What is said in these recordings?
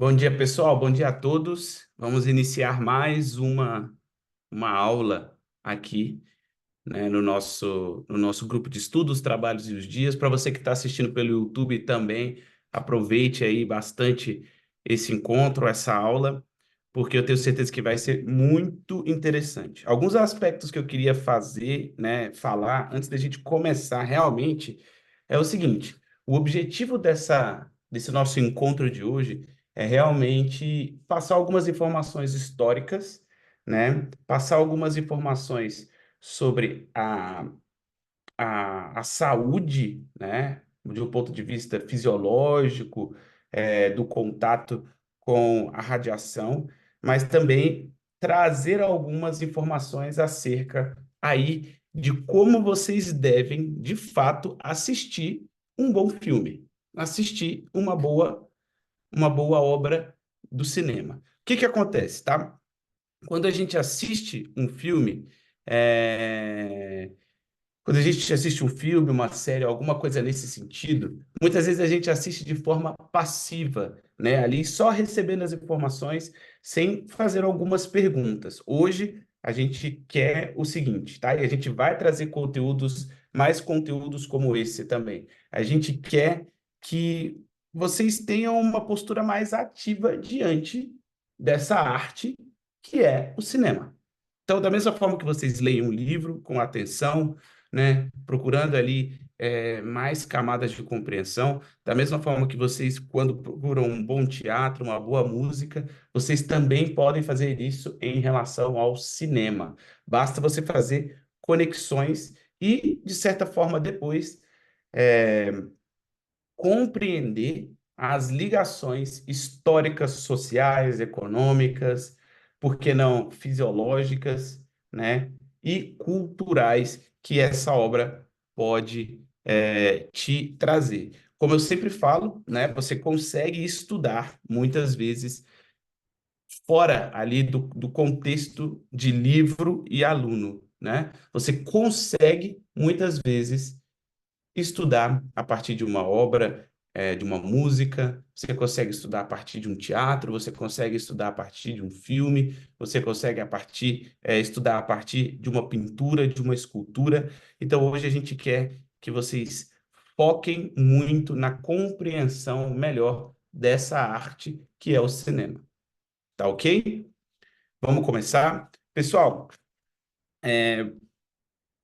Bom dia, pessoal. Bom dia a todos. Vamos iniciar mais uma aula aqui, né, no nosso grupo de estudos, trabalhos e os dias. Para você que está assistindo pelo YouTube também, aproveite aí bastante esse encontro, essa aula, porque eu tenho certeza que vai ser muito interessante. Alguns aspectos que eu queria fazer, né, falar antes da gente começar realmente é o seguinte: o objetivo desse nosso encontro de hoje é realmente passar algumas informações históricas, né, passar algumas informações sobre a saúde, né, de um ponto de vista fisiológico, do contato com a radiação, mas também trazer algumas informações acerca aí de como vocês devem, de fato, assistir um bom filme, assistir uma boa obra do cinema. O que que acontece, tá? Quando a gente assiste um filme, é, quando a gente assiste um filme, uma série, alguma coisa nesse sentido, muitas vezes a gente assiste de forma passiva, né? Ali só recebendo as informações sem fazer algumas perguntas. Hoje a gente quer o seguinte, tá? E a gente vai trazer mais conteúdos como esse também. A gente quer que vocês tenham uma postura mais ativa diante dessa arte que é o cinema. Então, da mesma forma que vocês leem um livro com atenção, né, procurando ali mais camadas de compreensão, da mesma forma que vocês, quando procuram um bom teatro, uma boa música, vocês também podem fazer isso em relação ao cinema. Basta você fazer conexões e, de certa forma, depois é, compreender as ligações históricas, sociais, econômicas, por que não fisiológicas, né, e culturais que essa obra pode te trazer. Como eu sempre falo, né, você consegue estudar muitas vezes fora ali do contexto de livro e aluno, né? Você consegue muitas vezes estudar a partir de uma obra, de uma música, você consegue estudar a partir de um teatro, você consegue estudar a partir de um filme, você consegue estudar a partir de uma pintura, de uma escultura. Então, hoje a gente quer que vocês foquem muito na compreensão melhor dessa arte que é o cinema. Tá ok? Vamos começar? Pessoal,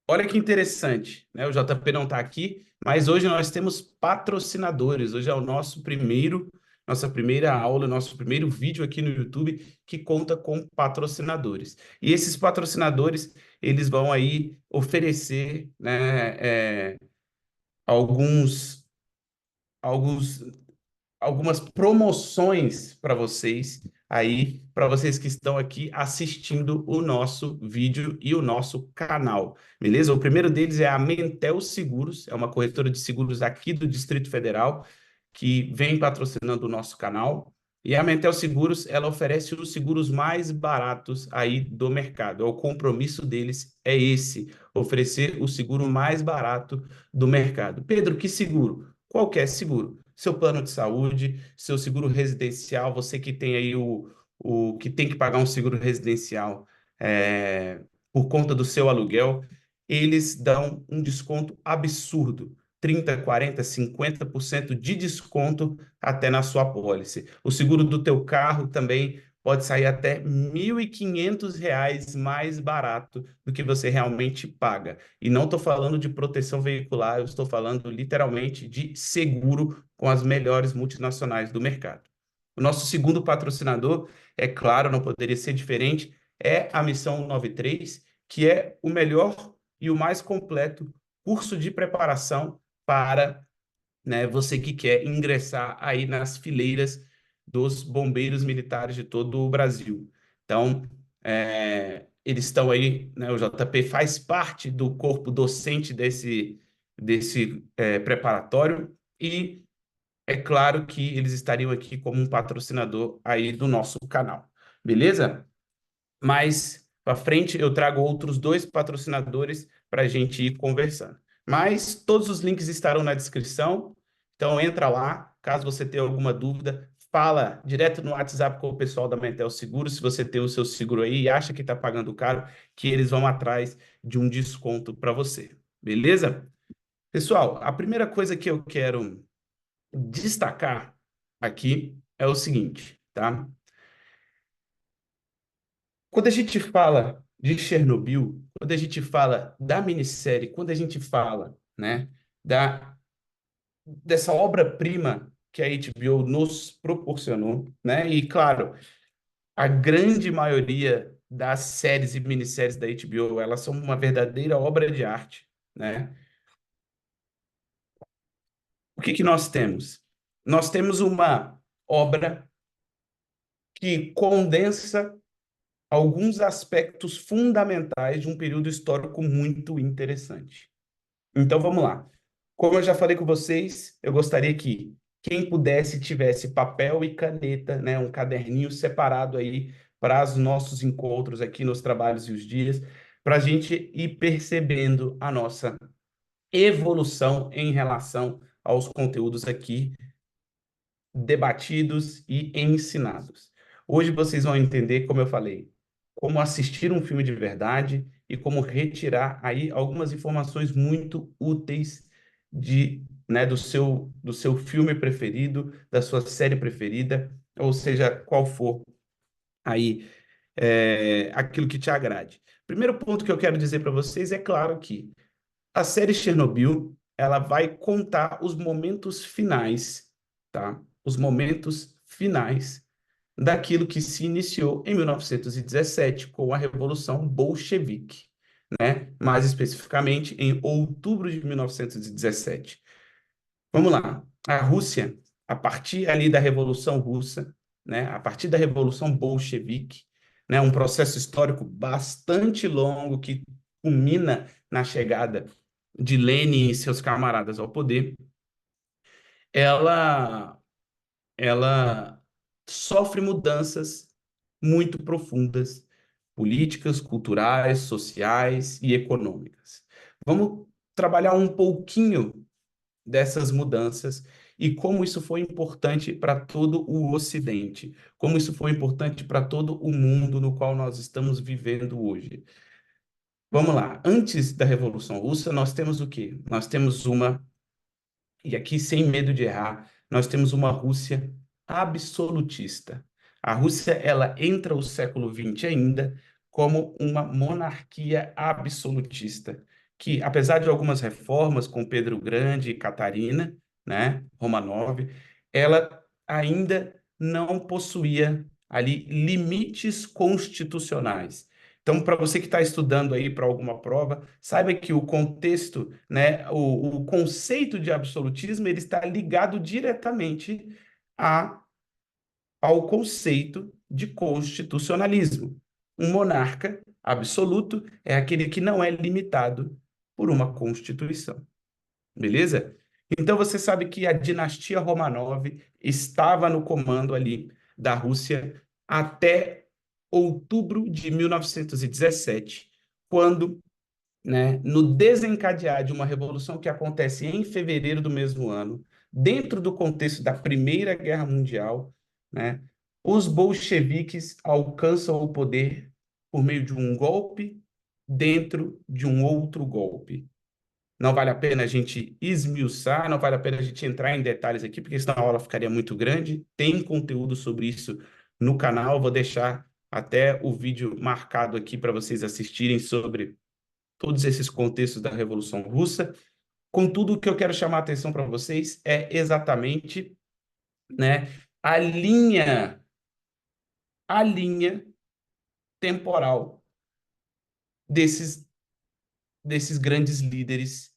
olha que interessante, né? O JP não está aqui, mas hoje nós temos patrocinadores. Hoje é nossa primeira aula, nosso primeiro vídeo aqui no YouTube que conta com patrocinadores. E esses patrocinadores, eles vão aí oferecer, né, alguns, alguns algumas promoções para vocês que estão aqui assistindo o nosso vídeo e o nosso canal, beleza? O primeiro deles é a Mentel Seguros, é uma corretora de seguros aqui do Distrito Federal, que vem patrocinando o nosso canal. E a Mentel Seguros, ela oferece os seguros mais baratos aí do mercado. O compromisso deles é esse, oferecer o seguro mais barato do mercado. Pedro, que seguro? Qualquer seguro. Seu plano de saúde, seu seguro residencial, você que tem aí o que tem que pagar um seguro residencial é, por conta do seu aluguel, eles dão um desconto absurdo. 30, 40, 50% de desconto até na sua pólice. O seguro do teu carro também pode sair até R$ 1.500 mais barato do que você realmente paga. E não estou falando de proteção veicular, eu estou falando literalmente de seguro com as melhores multinacionais do mercado. O nosso segundo patrocinador, é claro, não poderia ser diferente, é a Missão 93, que é o melhor e o mais completo curso de preparação para, né, você que quer ingressar aí nas fileiras dos bombeiros militares de todo o Brasil. Então, eles estão aí, né, o JP faz parte do corpo docente desse preparatório e é claro que eles estariam aqui como um patrocinador aí do nosso canal, beleza? Mais para frente eu trago outros dois patrocinadores para a gente ir conversando. Mas todos os links estarão na descrição, então entra lá, caso você tenha alguma dúvida, fala direto no WhatsApp com o pessoal da Metel Seguro, se você tem o seu seguro aí e acha que está pagando caro, que eles vão atrás de um desconto para você. Beleza? Pessoal, a primeira coisa que eu quero destacar aqui é o seguinte, tá? Quando a gente fala de Chernobyl, quando a gente fala da minissérie, quando a gente fala, né, dessa obra-prima que a HBO nos proporcionou, né? E claro, a grande maioria das séries e minisséries da HBO, elas são uma verdadeira obra de arte, né? O que que nós temos? Nós temos uma obra que condensa alguns aspectos fundamentais de um período histórico muito interessante. Então vamos lá. Como eu já falei com vocês, eu gostaria que quem pudesse tivesse papel e caneta, né, um caderninho separado aí para os nossos encontros aqui nos trabalhos e os dias, para a gente ir percebendo a nossa evolução em relação aos conteúdos aqui debatidos e ensinados. Hoje vocês vão entender, como eu falei, como assistir um filme de verdade e como retirar aí algumas informações muito úteis do seu filme preferido, da sua série preferida, ou seja, qual for aí aquilo que te agrade. Primeiro ponto que eu quero dizer para vocês é claro que a série Chernobyl, ela vai contar os momentos finais, tá? Os momentos finais daquilo que se iniciou em 1917 com a Revolução Bolchevique, né? Mais especificamente em outubro de 1917. Vamos lá. A Rússia, a partir ali da Revolução Russa, né? A partir da Revolução Bolchevique, né? Um processo histórico bastante longo que culmina na chegada de Lenin e seus camaradas ao poder, ela, ela sofre mudanças muito profundas, políticas, culturais, sociais e econômicas. Vamos trabalhar um pouquinho dessas mudanças e como isso foi importante para todo o Ocidente, como isso foi importante para todo o mundo no qual nós estamos vivendo hoje. Vamos lá. Antes da Revolução Russa, nós temos o quê? Nós temos e aqui sem medo de errar, nós temos uma Rússia absolutista. A Rússia, ela entra o século XX ainda como uma monarquia absolutista, que apesar de algumas reformas com Pedro Grande e Catarina, né, Romanov, ela ainda não possuía ali limites constitucionais. Então, para você que está estudando aí para alguma prova, saiba que o contexto, né, o conceito de absolutismo, ele está ligado diretamente a, ao conceito de constitucionalismo. Um monarca absoluto é aquele que não é limitado por uma constituição. Beleza? Então você sabe que a dinastia Romanov estava no comando ali da Rússia até outubro de 1917, quando, né, no desencadear de uma revolução que acontece em fevereiro do mesmo ano, dentro do contexto da Primeira Guerra Mundial, né, os bolcheviques alcançam o poder por meio de um golpe dentro de um outro golpe. Não vale a pena a gente esmiuçar, não vale a pena a gente entrar em detalhes aqui, porque senão a aula ficaria muito grande. Tem conteúdo sobre isso no canal, vou deixar até o vídeo marcado aqui para vocês assistirem sobre todos esses contextos da Revolução Russa. Contudo, o que eu quero chamar a atenção para vocês é exatamente, né, a linha temporal desses, desses grandes líderes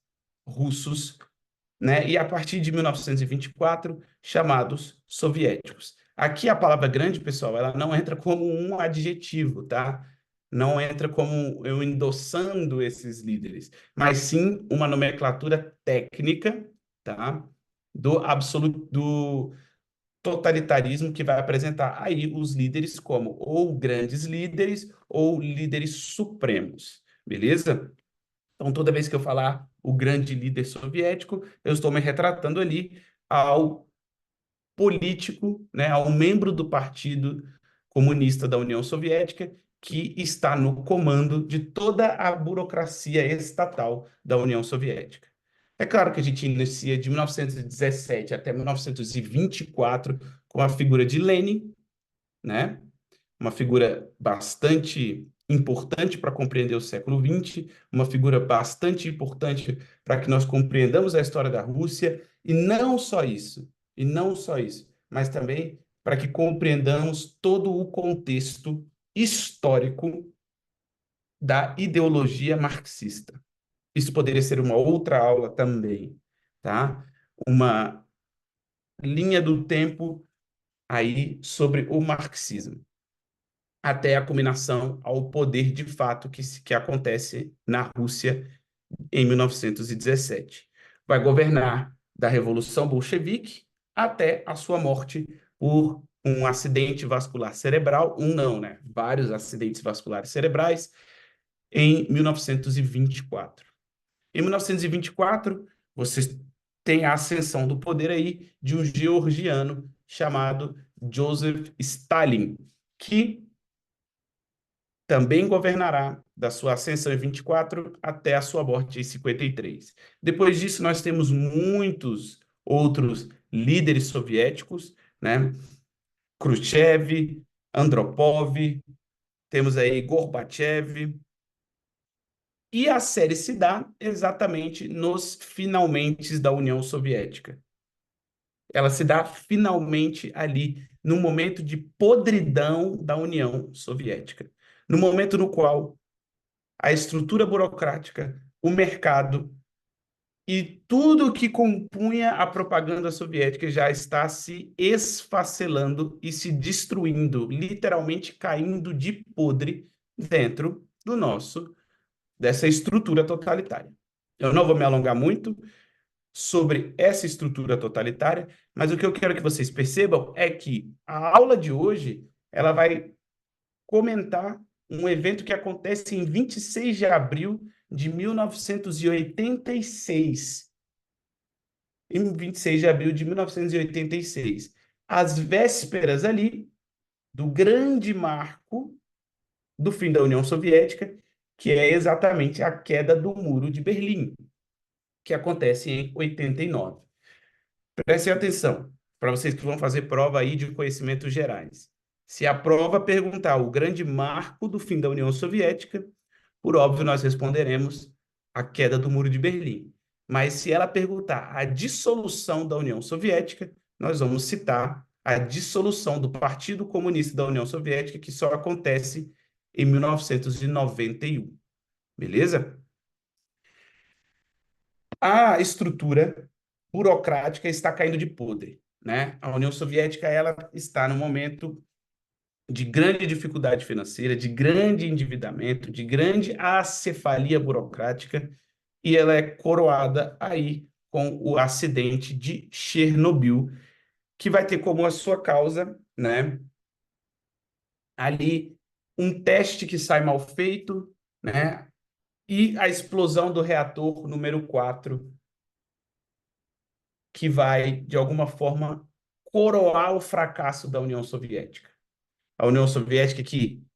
russos, né? E a partir de 1924, chamados soviéticos. Aqui a palavra grande, pessoal, ela não entra como um adjetivo, tá? Não entra como eu endossando esses líderes, mas sim uma nomenclatura técnica, tá? Do totalitarismo que vai apresentar aí os líderes como ou grandes líderes ou líderes supremos, beleza? Então, toda vez que eu falar o grande líder soviético, eu estou me retratando ali ao político, né, a um membro do Partido Comunista da União Soviética, que está no comando de toda a burocracia estatal da União Soviética. É claro que a gente inicia de 1917 até 1924 com a figura de Lenin, né? Uma figura bastante importante para compreender o século XX, uma figura bastante importante para que nós compreendamos a história da Rússia, e não só isso, mas também para que compreendamos todo o contexto histórico da ideologia marxista. Isso poderia ser uma outra aula também, tá? Uma linha do tempo aí sobre o marxismo, até a culminação ao poder de fato que acontece na Rússia em 1917. Vai governar da Revolução Bolchevique até a sua morte por um acidente vascular cerebral, um não, né? Vários acidentes vasculares cerebrais, em 1924. Em 1924, vocês têm a ascensão do poder aí de um georgiano chamado Joseph Stalin, que também governará da sua ascensão em 24 até a sua morte em 53. Depois disso, nós temos muitos outros líderes soviéticos, né? Khrushchev, Andropov, temos aí Gorbachev, e a série se dá exatamente nos finalmente da União Soviética. Ela se dá finalmente ali, no momento de podridão da União Soviética. No momento no qual a estrutura burocrática, o mercado e tudo que compunha a propaganda soviética já está se esfacelando e se destruindo, literalmente caindo de podre dentro do dessa estrutura totalitária. Eu não vou me alongar muito sobre essa estrutura totalitária, mas o que eu quero que vocês percebam é que a aula de hoje, ela vai comentar um evento que acontece em 26 de abril de 1986. Em 26 de abril de 1986, às vésperas ali do grande marco do fim da União Soviética, que é exatamente a queda do Muro de Berlim, que acontece em 89. Prestem atenção, para vocês que vão fazer prova aí de conhecimentos gerais. Se a prova perguntar o grande marco do fim da União Soviética, por óbvio, nós responderemos a queda do Muro de Berlim. Mas se ela perguntar a dissolução da União Soviética, nós vamos citar a dissolução do Partido Comunista da União Soviética, que só acontece em 1991. Beleza? A estrutura burocrática está caindo de podre, né? A União Soviética ela está no momento de grande dificuldade financeira, de grande endividamento, de grande acefalia burocrática, e ela é coroada aí com o acidente de Chernobyl, que vai ter como a sua causa, né, ali um teste que sai mal feito, né, e a explosão do reator número 4, que vai, de alguma forma, coroar o fracasso da União Soviética. A União Soviética que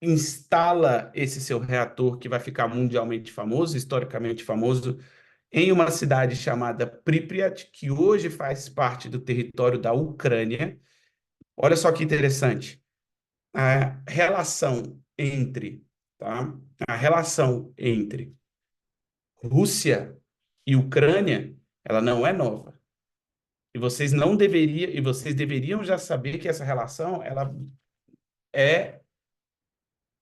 instala esse seu reator que vai ficar mundialmente famoso, historicamente famoso, em uma cidade chamada Pripyat, que hoje faz parte do território da Ucrânia. Olha só que interessante. A relação entre, tá? A relação entre Rússia e Ucrânia, ela não é nova. E vocês deveriam já saber que essa relação, ela é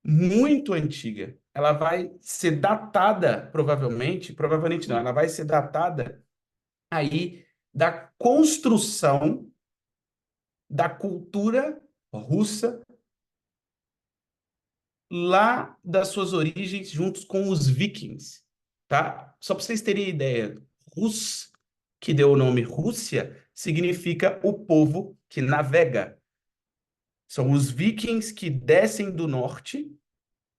muito antiga. Ela vai ser datada, provavelmente não, ela vai ser datada aí da construção da cultura russa lá das suas origens juntos com os vikings, tá? Só para vocês terem ideia, Rus, que deu o nome Rússia, significa o povo que navega. São os vikings que descem do norte,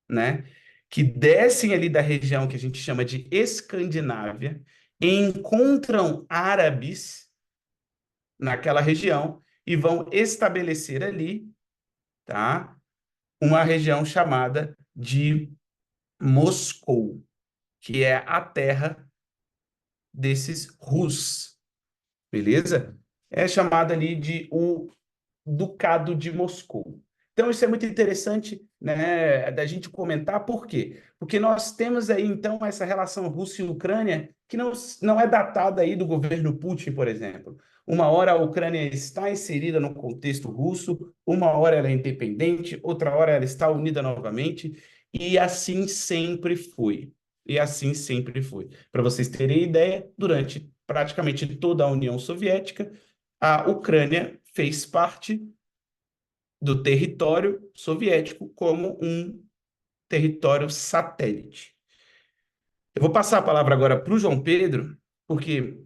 né? Que descem ali da região que a gente chama de Escandinávia, e encontram árabes, naquela região e vão estabelecer ali, tá, uma região chamada de Moscou, que é a terra desses Rus, beleza? É chamada ali de o Ducado de Moscou. Então, isso é muito interessante, né, da gente comentar, por quê? Porque nós temos aí, então, essa relação Rússia e Ucrânia, que não é datada aí do governo Putin, por exemplo. Uma hora a Ucrânia está inserida no contexto russo, uma hora ela é independente, outra hora ela está unida novamente, e assim sempre foi. E assim sempre foi. Para vocês terem ideia, durante praticamente toda a União Soviética, a Ucrânia fez parte do território soviético como um território satélite. Eu vou passar a palavra agora para o João Pedro, porque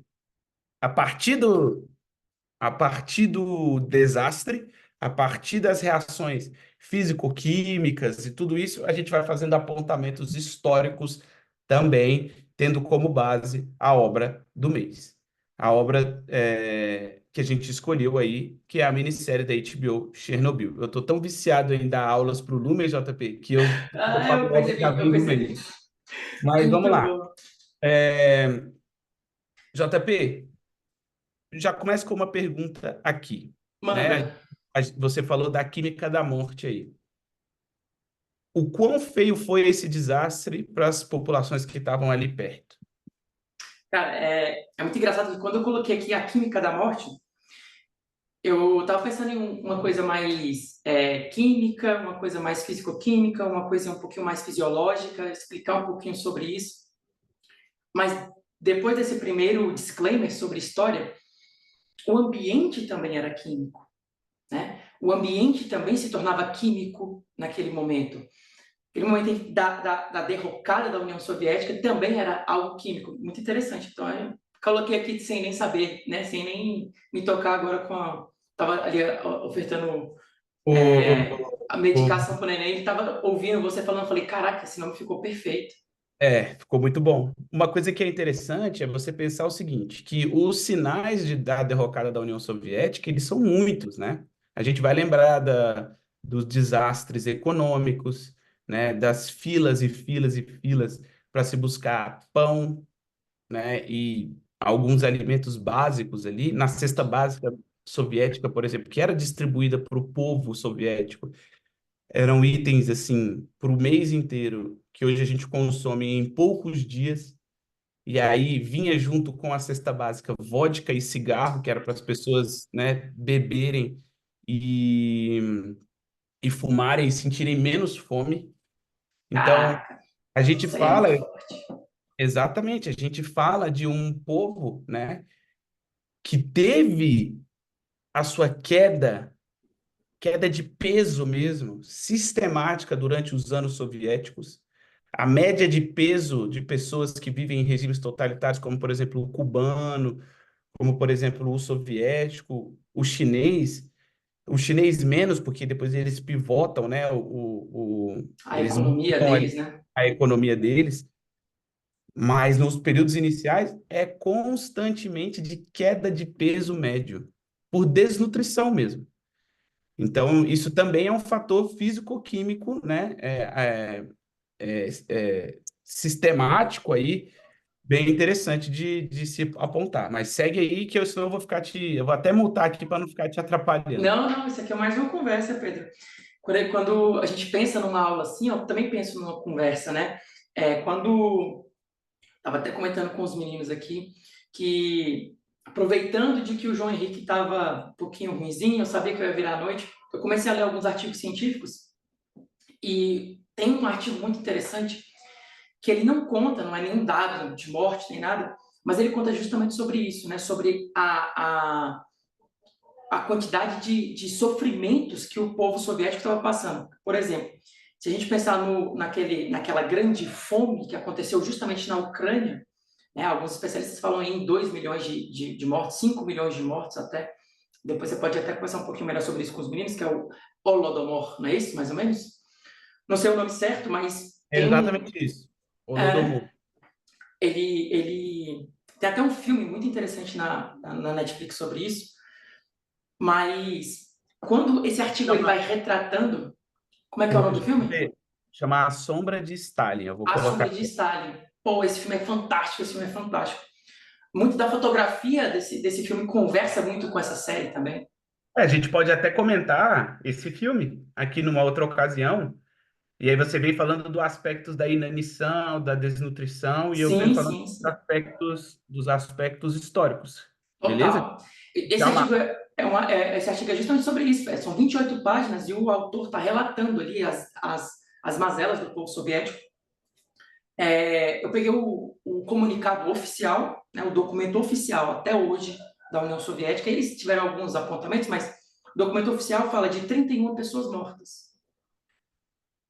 a partir do, a partir do desastre, a partir das reações físico-químicas e tudo isso, a gente vai fazendo apontamentos históricos também, tendo como base a obra do mês. A obra que a gente escolheu aí, que é a minissérie da HBO Chernobyl. Eu estou tão viciado em dar aulas para o Lumen, JP, que eu Ah, falo logo já eu vem do percebi. mês. Mas vamos Muito lá. bom. É, JP, já começa com uma pergunta aqui, Manda. né? Você falou da química da morte aí. O quão feio foi esse desastre para as populações que estavam ali perto? Cara, é muito engraçado que quando eu coloquei aqui a química da morte, eu tava pensando em uma coisa mais química, uma coisa mais físico-química, uma coisa um pouquinho mais fisiológica, explicar um pouquinho sobre isso. Mas depois desse primeiro disclaimer sobre história, o ambiente também era químico, né? O ambiente também se tornava químico naquele momento. Aquele momento da derrocada da União Soviética também era algo químico, muito interessante. Então, eu coloquei aqui sem nem saber, né? Sem nem me tocar agora com a... Estava ali ofertando O, a o, medicação para o neném, ele estava ouvindo você falando, eu falei, caraca, esse nome ficou perfeito. ficou muito bom. Uma coisa que é interessante é você pensar o seguinte, que os sinais da derrocada da União Soviética, eles são muitos, né? A gente vai lembrar dos desastres econômicos, né? Das filas e filas e filas para se buscar pão, né? E alguns alimentos básicos ali, na cesta básica soviética, por exemplo, que era distribuída para o povo soviético, eram itens assim para o mês inteiro, que hoje a gente consome em poucos dias. E aí vinha junto com a cesta básica vodka e cigarro, que era para as pessoas, né, beberem e, e fumarem e sentirem menos fome. Então, Caraca, a gente isso aí é muito fala, forte. exatamente, a gente fala de um povo, né, que teve a sua queda de peso mesmo, sistemática durante os anos soviéticos. A média de peso de pessoas que vivem em regimes totalitários, como, por exemplo, o cubano, como, por exemplo, o soviético, o chinês menos, porque depois eles pivotam, né? A Eles economia mudam deles, né? a economia deles, mas nos períodos iniciais é constantemente de queda de peso médio, por desnutrição mesmo. Então, isso também é um fator físico-químico, né? Sistemático aí, bem interessante de se apontar. Mas segue aí, que senão eu vou ficar eu vou até multar aqui para não ficar te atrapalhando. Não, não, isso aqui é mais uma conversa, Pedro. Quando a gente pensa numa aula assim, eu também penso numa conversa, né? Quando estava até comentando com os meninos aqui que, aproveitando de que o João Henrique estava um pouquinho ruinzinho, eu sabia que eu ia virar à noite, eu comecei a ler alguns artigos científicos e tem um artigo muito interessante que ele não conta, não é nenhum dado de morte nem nada, mas ele conta justamente sobre isso, né? Sobre a quantidade de sofrimentos que o povo soviético estava passando. Por exemplo, se a gente pensar naquela grande fome que aconteceu justamente na Ucrânia, né, alguns especialistas falam em 2 milhões de mortes, 5 milhões de mortes até. Depois você pode até conversar um pouquinho melhor sobre isso com os meninos, que é o Holodomor, não é isso, mais ou menos? Não sei o nome certo, mas É tem um... exatamente isso. É, Holodomor. ele tem até um filme muito interessante na Netflix sobre isso, Mas quando esse artigo ele vai Chama, retratando, como é que é o nome do filme? chama A Sombra de Stalin. Eu vou A colocar. Sombra de Stalin. Pô, esse filme é fantástico, esse filme é fantástico. Muito da fotografia desse filme conversa muito com essa série também. A gente pode até comentar esse filme aqui numa outra ocasião. E aí você vem falando dos aspectos da inanição, da desnutrição, e eu venho Sim, falando sim, sim. dos aspectos históricos. Beleza? Total. Esse Dá uma... artigo esse artigo é justamente sobre isso. São 28 páginas e o autor está relatando ali as mazelas do povo soviético. Eu peguei o comunicado oficial, né, o documento oficial até hoje da União Soviética. Eles tiveram alguns apontamentos, mas o documento oficial fala de 31 pessoas mortas.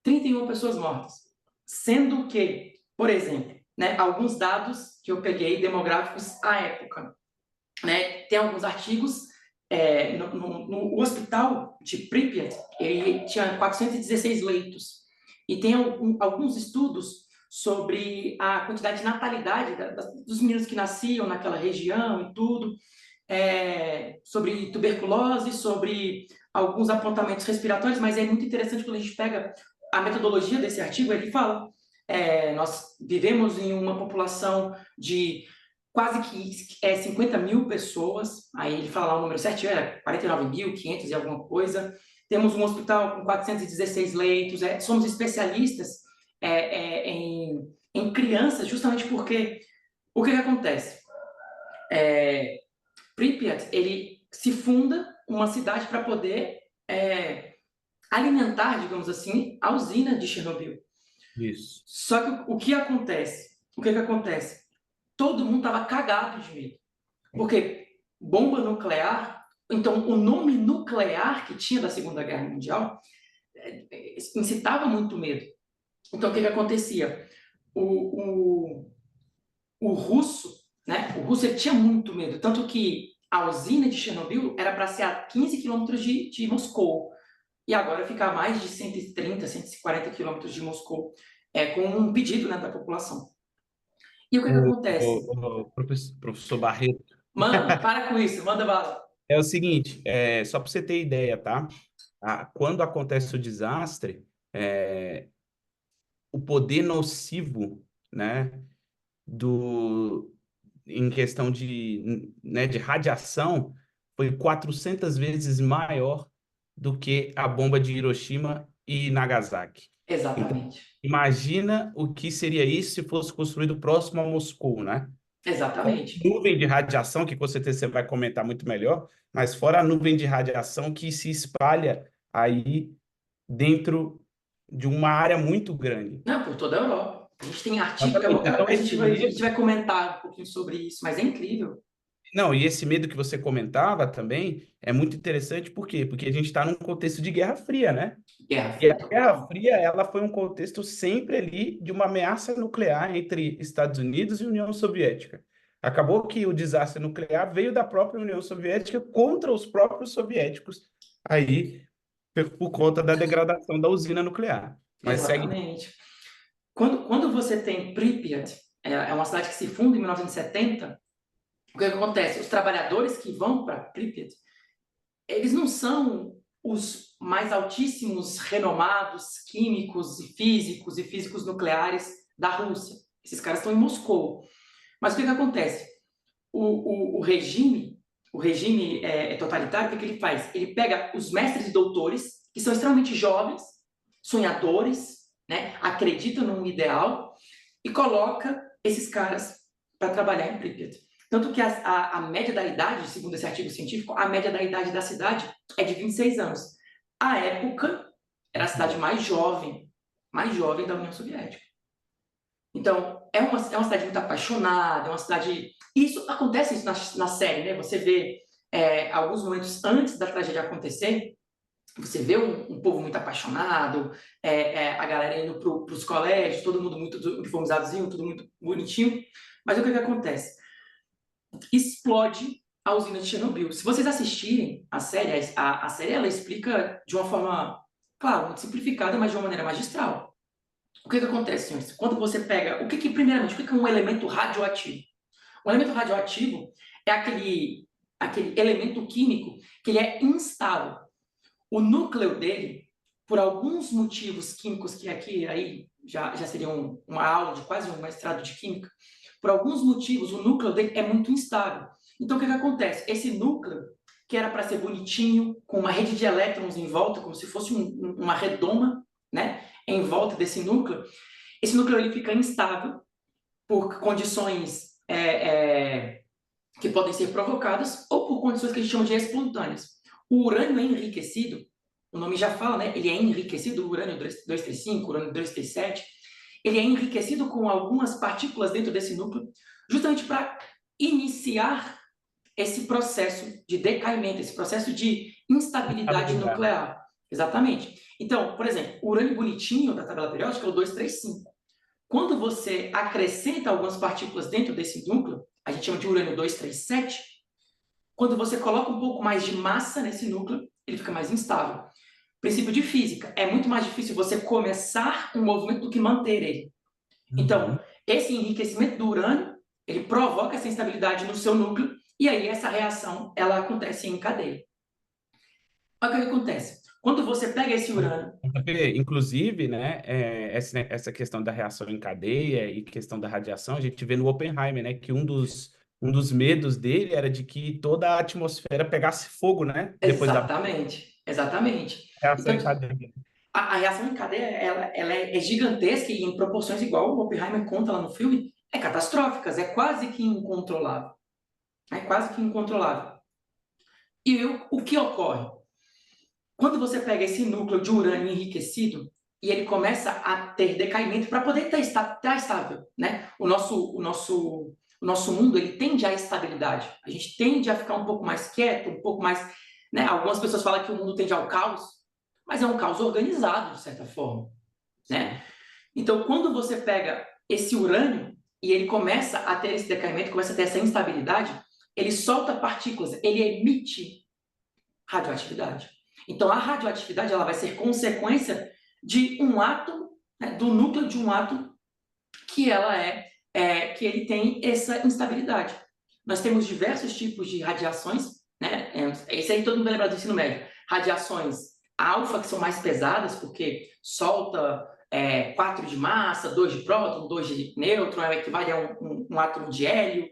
31 pessoas mortas. Sendo que, por exemplo, né, alguns dados que eu peguei demográficos à época. Né, tem alguns artigos, no hospital de Pripyat, ele tinha 416 leitos. E tem alguns estudos sobre a quantidade de natalidade dos meninos que nasciam naquela região e tudo, sobre tuberculose, sobre alguns apontamentos respiratórios, mas é muito interessante quando a gente pega a metodologia desse artigo, ele fala, nós vivemos em uma população de quase que 50 mil pessoas, aí ele fala lá o número certinho, era 49.500 e alguma coisa, temos um hospital com 416 leitos, somos especialistas em crianças, justamente porque, o que acontece? Pripyat, ele se funda uma cidade para poder alimentar, digamos assim, a usina de Chernobyl. Isso. Só que o que acontece? O que acontece? Todo mundo estava cagado de medo. Porque bomba nuclear, então o nome nuclear que tinha da Segunda Guerra Mundial incitava muito medo. Então o que acontecia? O, o, o russo, né? O russo ele tinha muito medo, tanto que a usina de Chernobyl era para ser a 15 quilômetros de Moscou, e agora fica a mais de 130, 140 quilômetros de Moscou, com um pedido, né, da população. E o que acontece? Professor Barreto, Mano, para com isso, manda bala. é o seguinte, só para você ter ideia, tá? Quando acontece o desastre, o poder nocivo, né, do, em questão de, né, de radiação foi 400 vezes maior do que a bomba de Hiroshima e Nagasaki. Então, Exatamente. imagina o que seria isso se fosse construído próximo a Moscou, né? Exatamente. Nuvem de radiação, que com certeza você vai comentar muito melhor, mas fora a nuvem de radiação que se espalha aí dentro de uma área muito grande. Não, por toda a Europa. A gente tem artigo, Exatamente. Então, esse a medo. gente vai comentar um pouquinho sobre isso, mas é incrível. Não, e esse medo que você comentava também é muito interessante, por quê? Porque a gente está num contexto de Guerra Fria, né? Guerra E a Fria Guerra total. Fria, ela foi um contexto sempre ali de uma ameaça nuclear entre Estados Unidos e União Soviética. Acabou que o desastre nuclear veio da própria União Soviética contra os próprios soviéticos, aí por conta da degradação da usina nuclear. Mas segue. Exatamente. Quando você tem Pripyat, é uma cidade que se funda em 1970, o que acontece? Os trabalhadores que vão para Pripyat, eles não são os mais altíssimos, renomados químicos e físicos nucleares da Rússia. Esses caras estão em Moscou. Mas o que acontece? O regime, totalitário, o que ele faz? Ele pega os mestres e doutores, que são extremamente jovens, sonhadores, né, acreditam num ideal, e coloca esses caras para trabalhar em Pripyat. Tanto que a média da idade, segundo esse artigo científico, a média da idade da cidade é de 26 anos. À época, era a cidade mais jovem da União Soviética. Então, é uma cidade muito apaixonada, é uma cidade... Isso acontece isso na série, né? Você vê alguns momentos antes da tragédia acontecer, você vê um povo muito apaixonado, a galera indo para os colégios, todo mundo muito uniformizadozinho, tudo muito bonitinho. Mas o que acontece? Explode a usina de Chernobyl. Se vocês assistirem a série, a série ela explica de uma forma, claro, muito simplificada, mas de uma maneira magistral. O que acontece, senhores? Quando você pega... primeiramente, o que é um elemento radioativo? Um elemento radioativo é aquele aquele elemento químico que ele é instável. O núcleo dele, por alguns motivos químicos, que aqui aí já seria uma aula de quase um mestrado de química, por alguns motivos o núcleo dele é muito instável. Então, o que acontece? Esse núcleo, que era para ser bonitinho, com uma rede de elétrons em volta, como se fosse uma redoma, né, em volta desse núcleo, esse núcleo ele fica instável por condições que podem ser provocadas ou por condições que a gente chama de espontâneas. O urânio é enriquecido, o nome já fala, né? Ele é enriquecido, o urânio 235, o urânio 237, ele é enriquecido com algumas partículas dentro desse núcleo, justamente para iniciar esse processo de decaimento, esse processo de instabilidade nuclear. Exatamente. Então, por exemplo, o urânio bonitinho da tabela periódica é o 235. Quando você acrescenta algumas partículas dentro desse núcleo, a gente chama de urânio 237, quando você coloca um pouco mais de massa nesse núcleo, ele fica mais instável. Princípio de física, é muito mais difícil você começar um movimento do que manter ele. Então, esse enriquecimento do urânio, ele provoca essa instabilidade no seu núcleo, e aí essa reação, ela acontece em cadeia. Olha o que acontece. Quando você pega esse urânio... Inclusive, né, essa questão da reação em cadeia e questão da radiação, a gente vê no Oppenheimer, né, que um dos medos dele era de que toda a atmosfera pegasse fogo, né? Depois da Exatamente. reação Então, em cadeia. a reação em cadeia, ela é gigantesca e em proporções igual o Oppenheimer conta lá no filme, é catastróficas, é quase que incontrolável. É quase que incontrolável. E o que ocorre? Quando você pega esse núcleo de urânio enriquecido e ele começa a ter decaimento para poder estar estável, né? O nosso mundo, ele tende à estabilidade. A gente tende a ficar um pouco mais quieto, um pouco mais, né? Algumas pessoas falam que o mundo tende ao caos, mas é um caos organizado, de certa forma, né? Então, quando você pega esse urânio e ele começa a ter esse decaimento, começa a ter essa instabilidade, ele solta partículas, ele emite radioatividade. Então, a radioatividade ela vai ser consequência de um átomo, né, do núcleo de um átomo, que que ele tem essa instabilidade. Nós temos diversos tipos de radiações, né? Esse aí todo mundo vai lembrar do ensino médio. Radiações alfa, que são mais pesadas, porque solta 4 de massa, 2 de próton, 2 de nêutron, equivale a um átomo de hélio.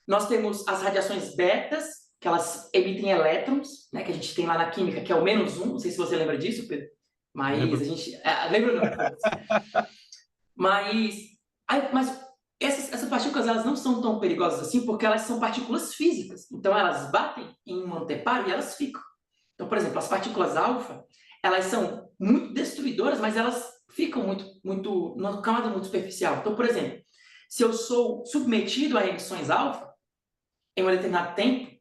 Nós temos as radiações betas, que elas emitem elétrons, né, que a gente tem lá na química, que é o -1, não sei se você lembra disso, Pedro, mas a gente... lembra não? Mas essas partículas elas não são tão perigosas assim, porque elas são partículas físicas, então elas batem em um anteparo e elas ficam. Então, por exemplo, as partículas alfa, elas são muito destruidoras, mas elas ficam numa camada muito superficial. Então, por exemplo, se eu sou submetido a emissões alfa, em um determinado tempo,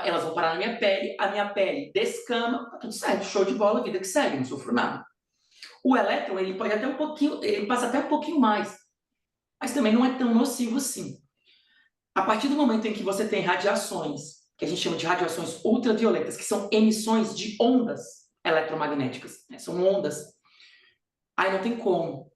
elas vão parar na minha pele, a minha pele descama, tá tudo certo, show de bola, vida que segue, não sofro nada. O elétron, ele pode até um pouquinho, ele passa até um pouquinho mais, mas também não é tão nocivo assim. A partir do momento em que você tem radiações, que a gente chama de radiações ultravioletas, que são emissões de ondas eletromagnéticas, né? São ondas, aí não tem como.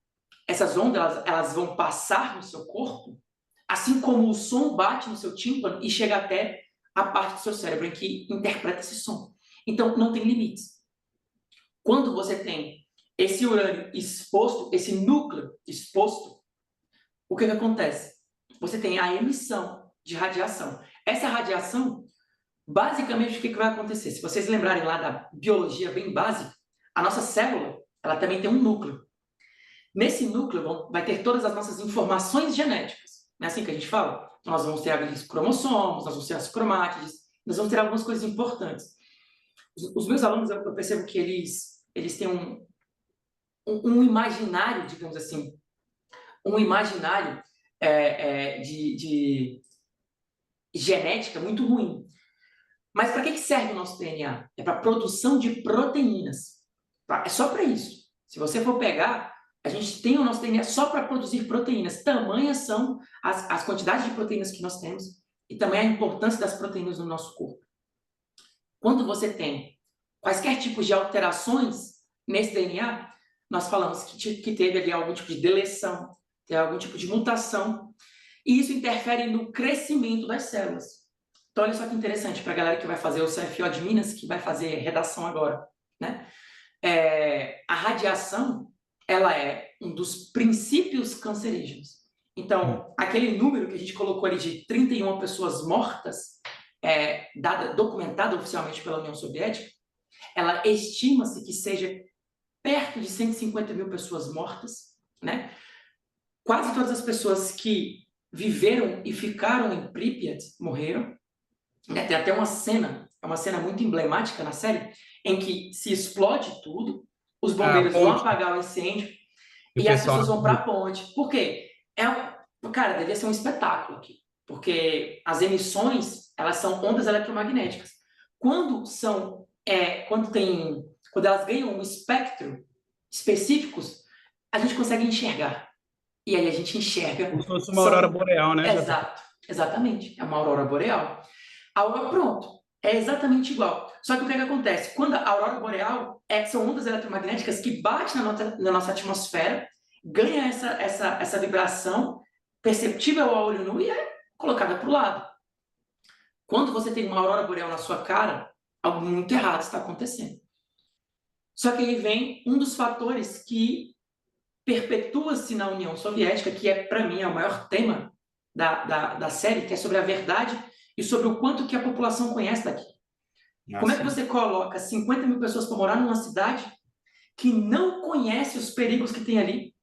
Essas ondas, elas vão passar no seu corpo, assim como o som bate no seu tímpano e chega até a parte do seu cérebro em que interpreta esse som. Então, não tem limites. Quando você tem esse urânio exposto, esse núcleo exposto, o que acontece? Você tem a emissão de radiação. Essa radiação, basicamente, o que vai acontecer? Se vocês lembrarem lá da biologia bem básica, a nossa célula, ela também tem um núcleo. Nesse núcleo vai ter todas as nossas informações genéticas. Não é assim que a gente fala? Então, nós vamos ter aqueles cromossomos, nós vamos ter as cromátides, nós vamos ter algumas coisas importantes. Os meus alunos, eu percebo que eles têm um imaginário, digamos assim, um imaginário de genética muito ruim. Mas para que serve o nosso DNA? É para a produção de proteínas. É só para isso. Se você for pegar, a gente tem o nosso DNA só para produzir proteínas. Tamanhas são as quantidades de proteínas que nós temos e também a importância das proteínas no nosso corpo. Quando você tem quaisquer tipos de alterações nesse DNA, nós falamos que teve ali algum tipo de deleção, teve algum tipo de mutação, e isso interfere no crescimento das células. Então, olha só que interessante para a galera que vai fazer o CFO de Minas, que vai fazer redação agora, né? A radiação, ela é um dos princípios cancerígenos. Então, aquele número que a gente colocou ali de 31 pessoas mortas, documentada oficialmente pela União Soviética, ela estima-se que seja perto de 150 mil pessoas mortas, né? Quase todas as pessoas que viveram e ficaram em Pripyat morreram, né? Tem até uma cena, é uma cena muito emblemática na série, em que se explode tudo, os A bombeiros vão ponte, apagar o incêndio e o e as pessoal pessoas não vão para a acredita. ponte. Por quê? Cara, devia ser um espetáculo aqui, porque as emissões, elas são ondas eletromagnéticas. Quando são, quando elas ganham um espectro específicos, a gente consegue enxergar. E aí a gente Como enxerga. se fosse uma aurora São boreal, né, JP? Exato, exatamente. É uma aurora boreal. A aurora, pronto, é exatamente igual. Só que o que acontece? Quando a aurora boreal são ondas eletromagnéticas que batem na nossa atmosfera, ganha essa vibração perceptível ao olho nu e é colocada para o lado. Quando você tem uma aurora boreal na sua cara, algo muito errado está acontecendo. Só que aí vem um dos fatores que perpetua-se na União Soviética, que é, para mim, é o maior tema da série, que é sobre a verdade e sobre o quanto que a população conhece daqui. Ah, Como é que sim. você coloca 50 mil pessoas para morar numa cidade que não conhece os perigos que tem ali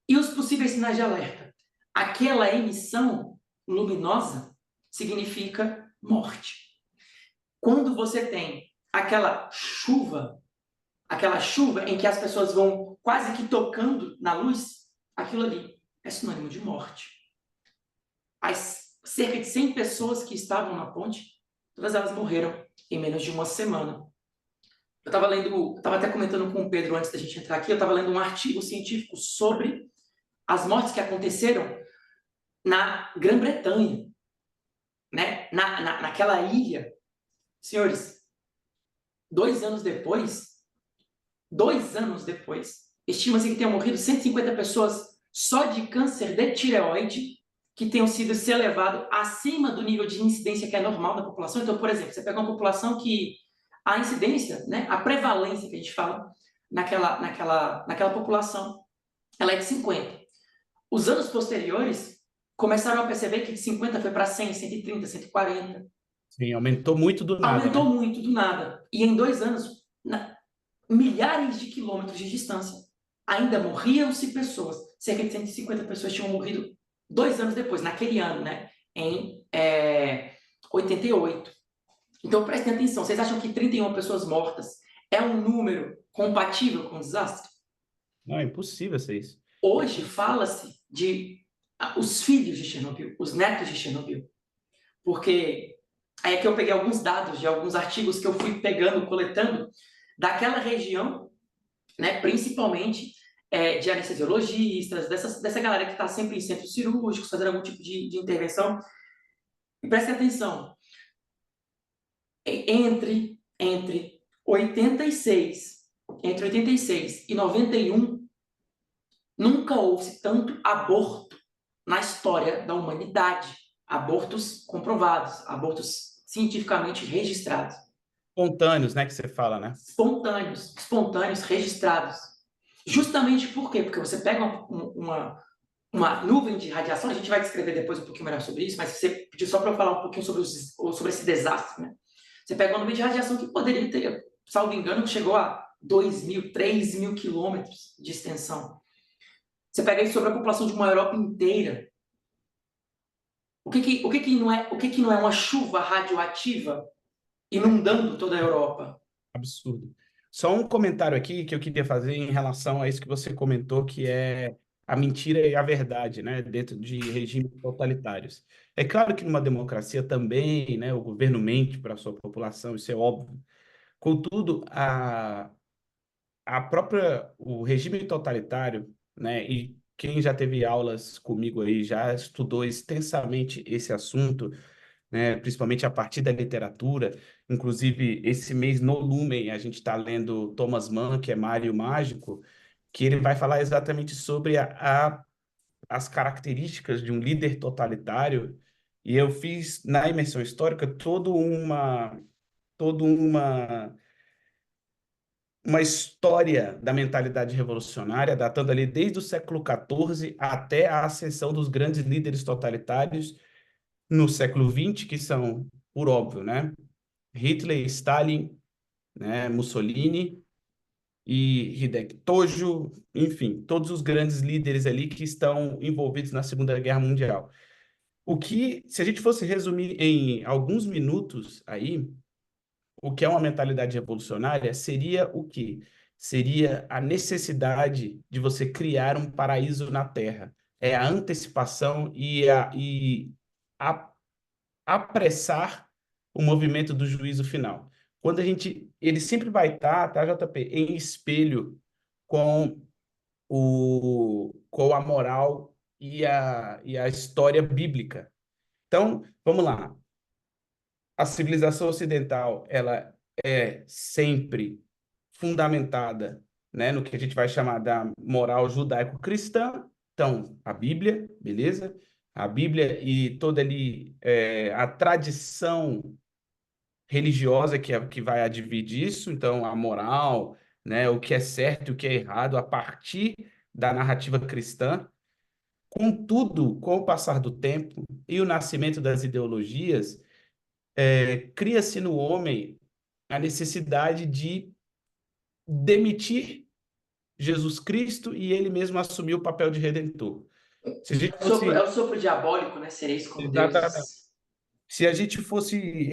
e os possíveis sinais de alerta? Aquela emissão luminosa significa morte. Quando você tem aquela chuva em que as pessoas vão quase que tocando na luz, aquilo ali é sinônimo de morte. As cerca de 100 pessoas que estavam na ponte, todas elas morreram em menos de uma semana. Eu estava até comentando com o Pedro antes da gente entrar aqui, eu estava lendo um artigo científico sobre as mortes que aconteceram na Grã-Bretanha, né? Naquela ilha. Senhores, 2 anos depois, estima-se que tenham morrido 150 pessoas só de câncer de tireoide, que tenham sido se elevado acima do nível de incidência que é normal da população. Então, por exemplo, você pega uma população que a incidência, né, a prevalência que a gente fala naquela população, ela é de 50. Os anos posteriores começaram a perceber que de 50 foi para 100, 130, 140. Sim, aumentou muito do nada, Aumentou né? muito do nada. E em 2 anos, milhares de quilômetros de distância, ainda morriam-se pessoas. Cerca de 150 pessoas tinham morrido 2 anos depois, naquele ano, né? Em 88. Então prestem atenção, vocês acham que 31 pessoas mortas é um número compatível com o desastre? Não, é impossível ser isso. Hoje fala-se de os filhos de Chernobyl, os netos de Chernobyl, porque aí é que eu peguei alguns dados de alguns artigos que eu fui pegando, coletando daquela região, né, principalmente de anestesiologistas, dessa galera que está sempre em centros cirúrgicos, fazendo algum tipo de intervenção. E prestem atenção, entre 86, entre 86 e 91, nunca houve tanto aborto na história da humanidade. Abortos comprovados, abortos cientificamente registrados. Espontâneos, né, que você fala, né? Espontâneos registrados. Justamente por quê? Porque você pega uma nuvem de radiação, a gente vai descrever depois um pouquinho melhor sobre isso, mas você pediu só para eu falar um pouquinho sobre esse desastre, né? Você pega uma nuvem de radiação que poderia ter, salvo engano, chegou a 2.000, 3.000 quilômetros de extensão. Você pega isso sobre a população de uma Europa inteira. O que que não é uma chuva radioativa inundando toda a Europa? Absurdo. Só um comentário aqui que eu queria fazer em relação a isso que você comentou, que é a mentira e a verdade, né, dentro de regimes totalitários. É claro que numa democracia também, né, o governo mente para a sua população, isso é óbvio. Contudo, o regime totalitário, né, e quem já teve aulas comigo aí já estudou extensamente esse assunto, né, principalmente a partir da literatura. Inclusive, esse mês no Lumen, a gente está lendo Thomas Mann, que é Mário Mágico, que ele vai falar exatamente sobre as características de um líder totalitário E eu fiz na imersão histórica toda uma história da mentalidade revolucionária, datando ali desde o século XIV até a ascensão dos grandes líderes totalitários no século XX, que são, por óbvio, né? Hitler, Stalin, né? Mussolini e Hideki Tojo, enfim, todos os grandes líderes ali que estão envolvidos na Segunda Guerra Mundial. O que, se a gente fosse resumir em alguns minutos aí, o que é uma mentalidade revolucionária seria o quê? Seria a necessidade de você criar um paraíso na Terra. É a antecipação e apressar o movimento do juízo final. Quando a gente, ele sempre vai estar, tá, JP, em espelho com com a moral e a história bíblica. Então, vamos lá. A civilização ocidental, ela é sempre fundamentada, né, no que a gente vai chamar da moral judaico-cristã. Então, a Bíblia, beleza? A Bíblia e toda ali a tradição religiosa que vai advir disso. Então, a moral, né, o que é certo e o que é errado a partir da narrativa cristã. Contudo, com o passar do tempo e o nascimento das ideologias, cria-se no homem a necessidade de demitir Jesus Cristo e ele mesmo assumir o papel de redentor. Se a gente É fosse o sopro diabólico, né? Sereis como exatamente, deuses. se a gente fosse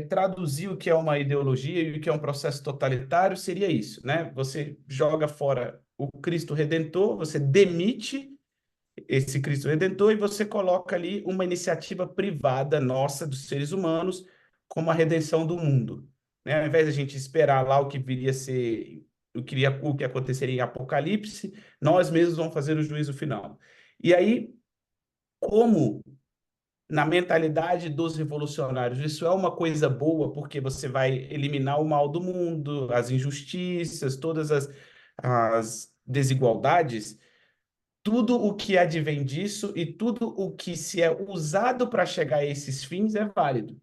traduzir o que é uma ideologia e o que é um processo totalitário, seria isso, né? Você joga fora o Cristo Redentor, você demite esse Cristo Redentor e você coloca ali uma iniciativa privada nossa, dos seres humanos, como a redenção do mundo. Né? Ao invés de a gente esperar lá o que viria a ser, o que aconteceria em Apocalipse, nós mesmos vamos fazer o juízo final. E aí, como na mentalidade dos revolucionários, isso é uma coisa boa, porque você vai eliminar o mal do mundo, as injustiças, todas as desigualdades, tudo o que advém disso e tudo o que se é usado para chegar a esses fins é válido.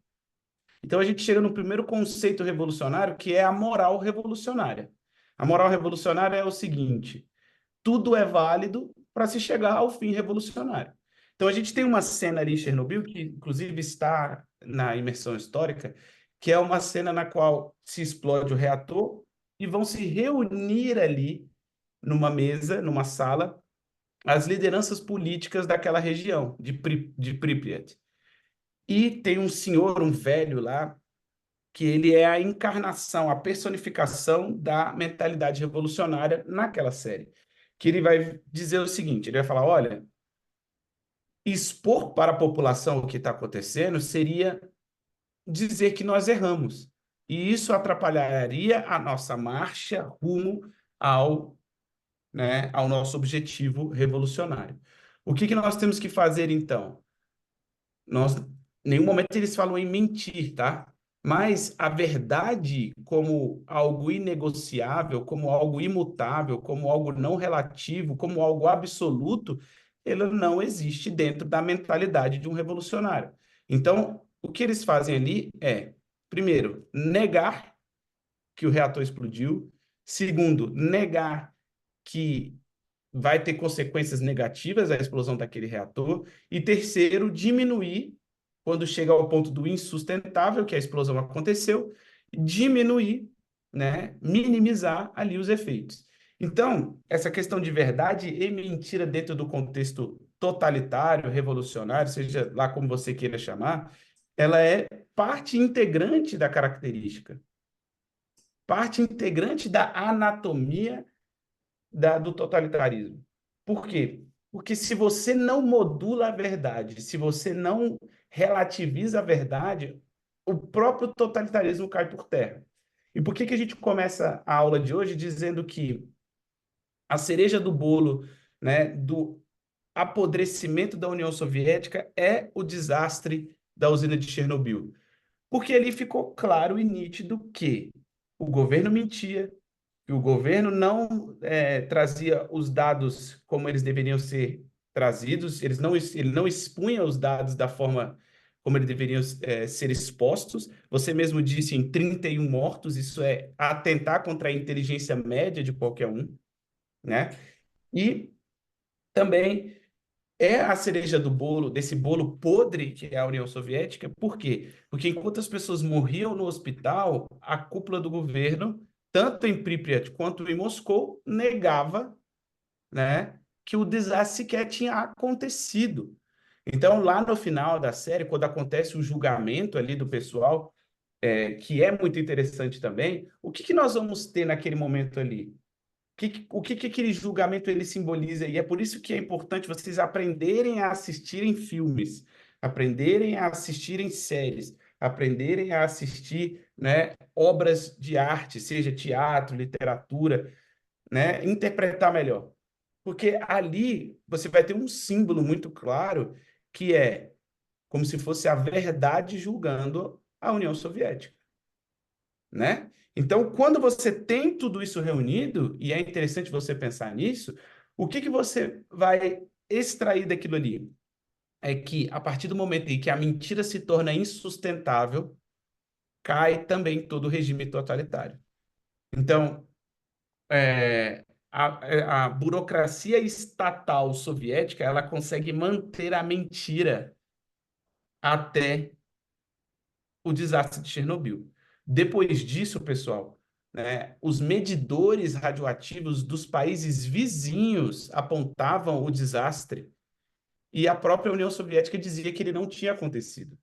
Então a gente chega no primeiro conceito revolucionário, que é a moral revolucionária. A moral revolucionária é o seguinte: tudo é válido para se chegar ao fim revolucionário. Então a gente tem uma cena ali em Chernobyl, que inclusive está na imersão histórica, que é uma cena na qual se explode o reator e vão se reunir ali numa mesa, numa sala, as lideranças políticas daquela região, de Pripyat. E tem um senhor, um velho lá, que ele é a encarnação, a personificação da mentalidade revolucionária naquela série. Que ele vai dizer o seguinte: ele vai falar, olha, expor para a população o que está acontecendo seria dizer que nós erramos. E isso atrapalharia a nossa marcha rumo ao, ao nosso objetivo revolucionário. O que nós temos que fazer, então? Nós, em nenhum momento eles falam em mentir, tá? Mas a verdade, como algo inegociável, como algo imutável, como algo não relativo, como algo absoluto, ela não existe dentro da mentalidade de um revolucionário. Então, o que eles fazem ali é, primeiro, negar que o reator explodiu. Segundo, negar que vai ter consequências negativas a explosão daquele reator. E terceiro, diminuir, quando chega ao ponto do insustentável, que a explosão aconteceu, diminuir, né, minimizar ali os efeitos. Então, essa questão de verdade e mentira dentro do contexto totalitário, revolucionário, seja lá como você queira chamar, ela é parte integrante da característica, parte integrante da anatomia do totalitarismo. Por quê? Porque se você não modula a verdade, se você não relativiza a verdade, o próprio totalitarismo cai por terra. E por que a gente começa a aula de hoje dizendo que a cereja do bolo, né, do apodrecimento da União Soviética é o desastre da usina de Chernobyl? Porque ali ficou claro e nítido que o governo mentia, que o governo não trazia os dados como eles deveriam ser trazidos, ele não expunha os dados da forma como eles deveriam ser expostos. Você mesmo disse em 31 mortos, isso é atentar contra a inteligência média de qualquer um, né? E também é a cereja do bolo, desse bolo podre que é a União Soviética. Por quê? Porque enquanto as pessoas morriam no hospital, a cúpula do governo, tanto em Pripyat quanto em Moscou, negava, né, que o desastre sequer tinha acontecido. Então, lá no final da série, quando acontece o julgamento ali do pessoal, que é muito interessante também, o que que nós vamos ter naquele momento ali? O que aquele julgamento ele simboliza? E é por isso que é importante vocês aprenderem a assistirem filmes, aprenderem a assistirem séries, aprenderem a assistir, né, obras de arte, seja teatro, literatura, né, interpretar melhor. Porque ali você vai ter um símbolo muito claro que é como se fosse a verdade julgando a União Soviética, né? Então, quando você tem tudo isso reunido, e é interessante você pensar nisso, o que que você vai extrair daquilo ali? É que a partir do momento em que a mentira se torna insustentável, cai também todo o regime totalitário. Então, a burocracia estatal soviética, ela consegue manter a mentira até o desastre de Chernobyl. Depois disso, pessoal, né, os medidores radioativos dos países vizinhos apontavam o desastre e a própria União Soviética dizia que ele não tinha acontecido.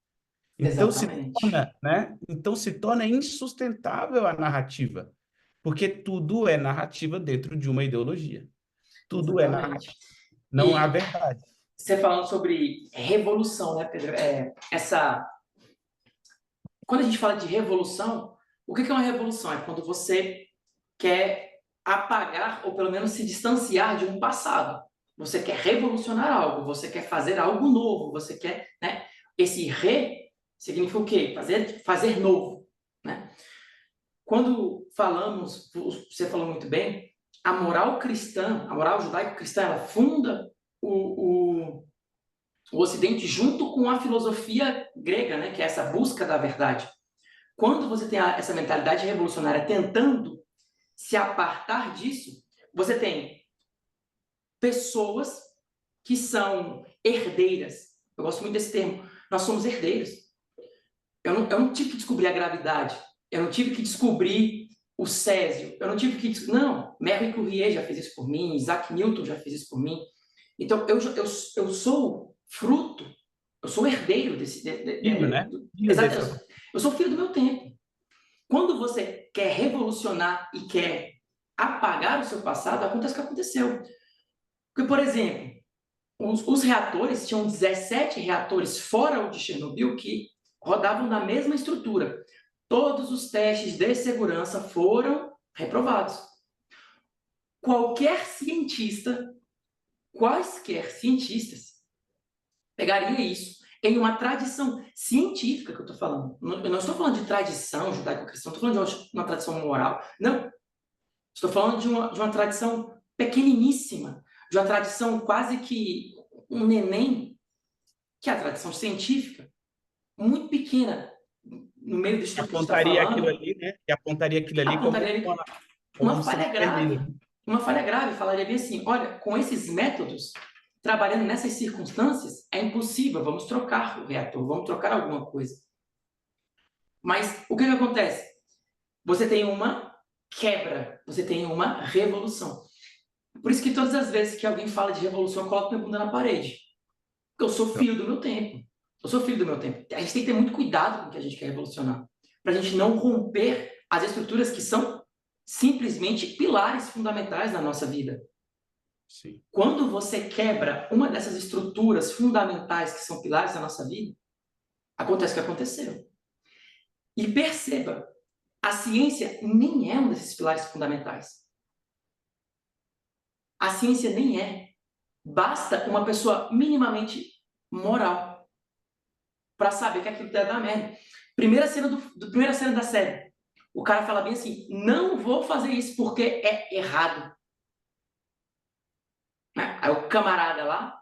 Então se Exatamente. torna, né? Então se torna insustentável a narrativa, porque tudo é narrativa dentro de uma ideologia. Tudo é Exatamente. narrativa, não há E verdade. você falando sobre revolução, né, Pedro? Quando a gente fala de revolução, o que é uma revolução? É quando você quer apagar ou pelo menos se distanciar de um passado. Você quer revolucionar algo, você quer fazer algo novo, você quer, né? Esse re significa o quê? Fazer novo, né? Quando falamos, você falou muito bem, a moral cristã, a moral judaico-cristã, ela funda o Ocidente junto com a filosofia grega, né, que é essa busca da verdade. Quando você tem essa mentalidade revolucionária tentando se apartar disso, você tem pessoas que são herdeiras. Eu gosto muito desse termo. Nós somos herdeiros. Eu não tive que descobrir a gravidade. Eu não tive que descobrir o Césio. Eu não tive que... Não, Marie Curie já fez isso por mim, Isaac Newton já fez isso por mim. Então, eu sou fruto, eu sou herdeiro desse... Filho, né? Filho Exato, desse. eu sou filho do meu tempo. Quando você quer revolucionar e quer apagar o seu passado, acontece o que aconteceu. Porque, por exemplo, os reatores, tinham 17 reatores fora o de Chernobyl que rodavam na mesma estrutura. Todos os testes de segurança foram reprovados. Qualquer cientista, quaisquer cientistas, pegaria isso em uma tradição científica que eu estou falando. Eu não estou falando de tradição judaico-cristã, estou falando de uma tradição moral. Não. Estou falando de uma tradição pequeniníssima, de uma tradição quase que um neném, que é a tradição científica, muito pequena, no meio disso Que tudo que a gente está apontaria aquilo falando, ali, né? Que apontaria aquilo ali apontaria como uma um falha sinal grave. vermelho. Uma falha grave, falaria bem assim, olha, com esses métodos, trabalhando nessas circunstâncias, é impossível, vamos trocar o reator, vamos trocar alguma coisa. Mas o que acontece? Você tem uma quebra, você tem uma revolução. Por isso que todas as vezes que alguém fala de revolução, eu coloco minha bunda na parede. Porque eu sou filho do meu tempo. Eu sou filho do meu tempo. A gente tem que ter muito cuidado com o que a gente quer revolucionar. Para a gente não romper as estruturas que são simplesmente pilares fundamentais da nossa vida. Sim. Quando você quebra uma dessas estruturas fundamentais que são pilares da nossa vida, acontece o que aconteceu. E perceba, a ciência nem é um desses pilares fundamentais. A ciência nem é. Basta uma pessoa minimamente moral para saber que aquilo deve dar merda. Primeira cena da série. O cara fala bem assim: não vou fazer isso porque é errado. Né? Aí o camarada lá,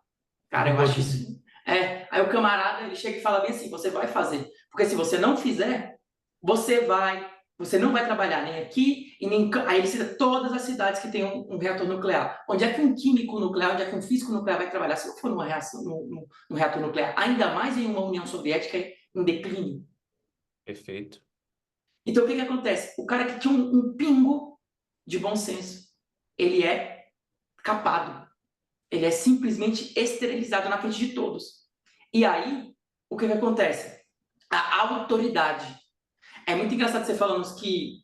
cara, eu acho Bigodudo. isso. Aí o camarada, ele chega e fala bem assim, você vai fazer. Porque se você não fizer, você não vai trabalhar nem aqui e nem... Aí ele cita todas as cidades que têm um reator nuclear. Onde é que um químico nuclear, onde é que um físico nuclear vai trabalhar se não for numa reação, num reator nuclear? Ainda mais em uma União Soviética em declínio. Perfeito. Então, o que acontece? O cara que tinha um pingo de bom senso, ele é capado. Ele é simplesmente esterilizado na frente de todos. E aí, o que acontece? A autoridade. É muito engraçado você falando que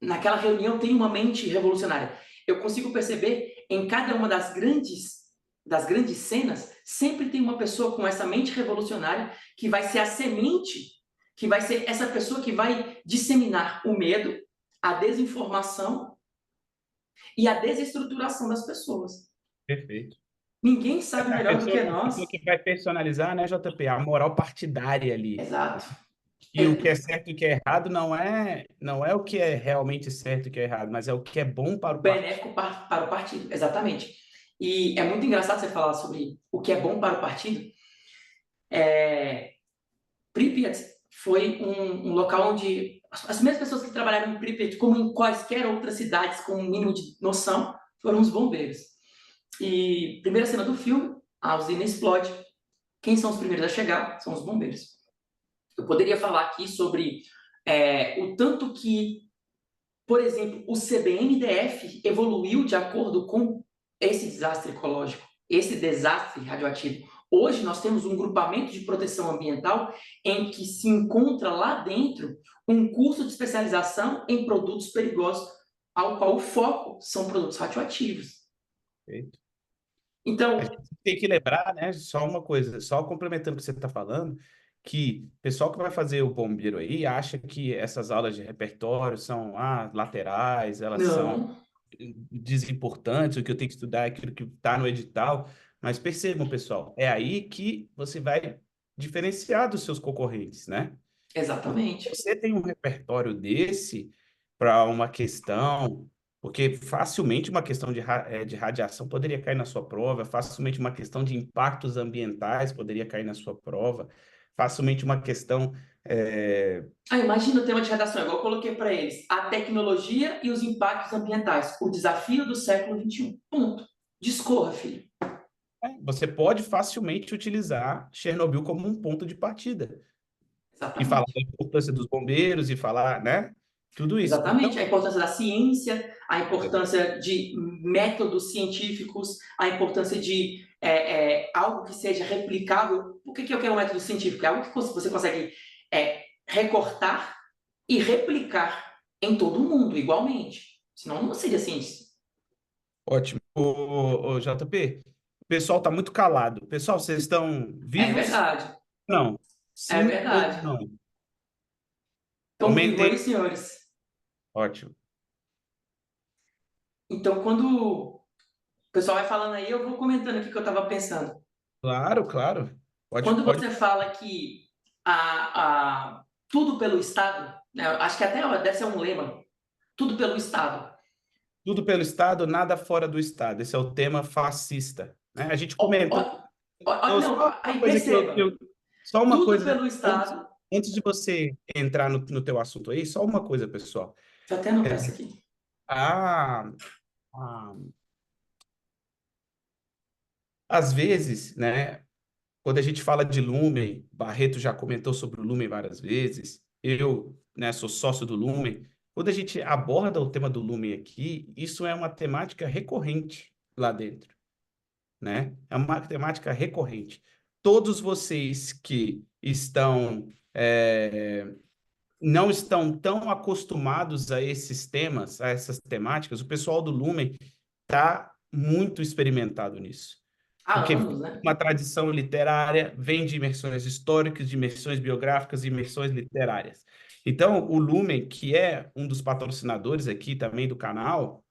naquela reunião tem uma mente revolucionária. Eu consigo perceber em cada uma das grandes cenas, sempre tem uma pessoa com essa mente revolucionária que vai ser a semente, que vai ser essa pessoa que vai disseminar o medo, a desinformação e a desestruturação das pessoas. Perfeito. Ninguém sabe A melhor do pessoa, que a pessoa nós. que vai personalizar, né, JP, a moral partidária ali. Exato. E o que é certo e o que é errado não é o que é realmente certo e o que é errado, mas é o que é bom para o partido. Benéfico para o partido, exatamente. E é muito engraçado você falar sobre o que é bom para o partido. Pripyat foi um local onde as mesmas pessoas que trabalharam em Pripyat, como em quaisquer outras cidades com um mínimo de noção, foram os bombeiros. E primeira cena do filme, a usina explode. Quem são os primeiros a chegar? São os bombeiros. Eu poderia falar aqui sobre o tanto que, por exemplo, o CBMDF evoluiu de acordo com esse desastre ecológico, esse desastre radioativo. Hoje nós temos um grupamento de proteção ambiental em que se encontra lá dentro um curso de especialização em produtos perigosos, ao qual o foco são produtos radioativos. Perfeito. A Então, gente tem que lembrar, né, só uma coisa, só complementando o que você está falando, que o pessoal que vai fazer o bombeiro aí acha que essas aulas de repertório são laterais, elas são não, desimportantes, o que eu tenho que estudar é aquilo que está no edital. Mas percebam, pessoal, é aí que você vai diferenciar dos seus concorrentes, né? Porque exatamente. você tem um repertório desse para uma questão, porque facilmente uma questão de radiação poderia cair na sua prova, facilmente uma questão de impactos ambientais poderia cair na sua prova, facilmente uma questão. Imagina o tema de redação, igual eu coloquei para eles: a tecnologia e os impactos ambientais, o desafio do século XXI. Ponto. Discorra, filho. Você pode facilmente utilizar Chernobyl como um ponto de partida e falar Exatamente. da importância dos bombeiros e falar, né? Tudo isso. Exatamente. Então, A importância da ciência, a importância de métodos científicos, a importância de algo que seja replicável. Por que eu quero um método científico? É algo que você consegue recortar e replicar em todo mundo, igualmente. Senão não seria ciência. ótimo. Ô, JP, o pessoal está muito calado. Pessoal, vocês estão É vivos? verdade. Não. É Sim ou verdade. não? Estão vivos aí, Comentem. senhores. Ótimo. Então, quando o pessoal vai falando aí, eu vou comentando aqui o que eu estava pensando. Claro, claro. Pode, Quando pode. você fala que tudo pelo Estado, né, acho que até deve ser um lema, tudo pelo Estado. Tudo pelo Estado, nada fora do Estado. Esse é o tema fascista, né? A gente Ó, comentou. ó, ó, Só não, uma aí coisa perceba, só uma tudo coisa pelo antes, Estado. antes de você entrar no teu assunto aí, só uma coisa, pessoal. Deixa eu até anotar isso aqui. A, a, às vezes, né, quando a gente fala de Lumen, Barreto já comentou sobre o Lumen várias vezes, eu, né, sou sócio do Lumen. Quando a gente aborda o tema do Lumen aqui, isso é uma temática recorrente lá dentro, né? É uma temática recorrente. Todos vocês que não estão tão acostumados a esses temas, a essas temáticas, o pessoal do Lumen está muito experimentado nisso. Há Porque anos, né? uma tradição literária vem de imersões históricas, de imersões biográficas e imersões literárias. Então, o Lumen, que é um dos patrocinadores aqui também do canal,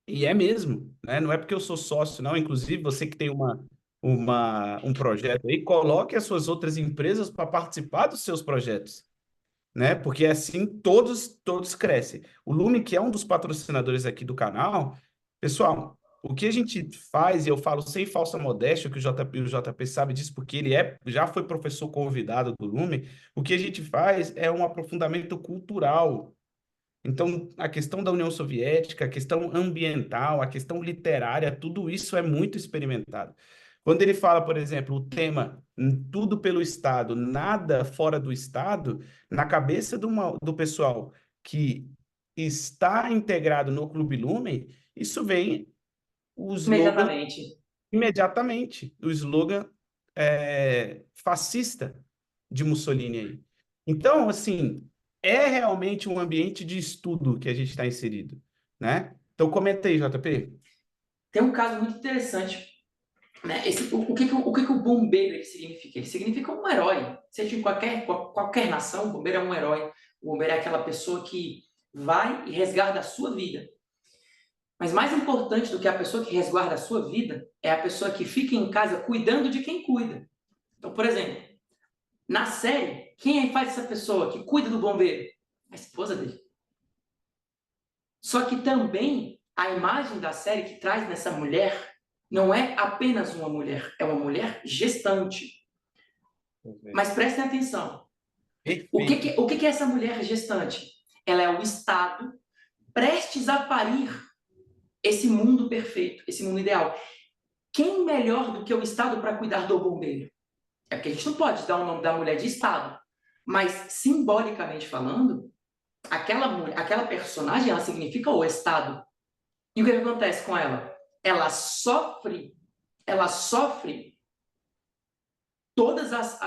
e é mesmo, né? Não é porque eu sou sócio, não. Inclusive, você que tem um projeto aí, coloque as suas outras empresas para participar dos seus projetos, né? Porque assim todos crescem. O Lume, que é um dos patrocinadores aqui do canal, pessoal. O que a gente faz, e eu falo sem falsa modéstia, que o JP sabe disso, porque ele já foi professor convidado do Lumen, o que a gente faz é um aprofundamento cultural. Então, a questão da União Soviética, a questão ambiental, a questão literária, tudo isso é muito experimentado. Quando ele fala, por exemplo, o tema tudo pelo Estado, nada fora do Estado, na cabeça do pessoal que está integrado no Clube Lumen, isso vem o slogan Imediatamente. imediatamente, o slogan fascista de Mussolini aí. Então, assim, é realmente um ambiente de estudo que a gente está inserido, né? Então, comenta aí, JP. Tem um caso muito interessante, né? O que que o bombeiro ele significa? Ele significa um herói. Seja em qualquer nação, o bombeiro é um herói. O bombeiro é aquela pessoa que vai e resguarda a sua vida. Mas mais importante do que a pessoa que resguarda a sua vida é a pessoa que fica em casa cuidando de quem cuida. Então, por exemplo, na série, quem é faz essa pessoa que cuida do bombeiro? A esposa dele. Só que também a imagem da série que traz nessa mulher não é apenas uma mulher, é uma mulher gestante. Mas prestem atenção. O que, Perfeito. que, o que, que é essa mulher gestante? Ela é o Estado prestes a parir esse mundo perfeito, esse mundo ideal. Quem melhor do que o Estado para cuidar do bombeiro? É porque a gente não pode dar o nome da mulher de Estado. Mas, simbolicamente falando, aquela personagem, ela significa o Estado. E o que acontece com ela? Ela sofre todas as.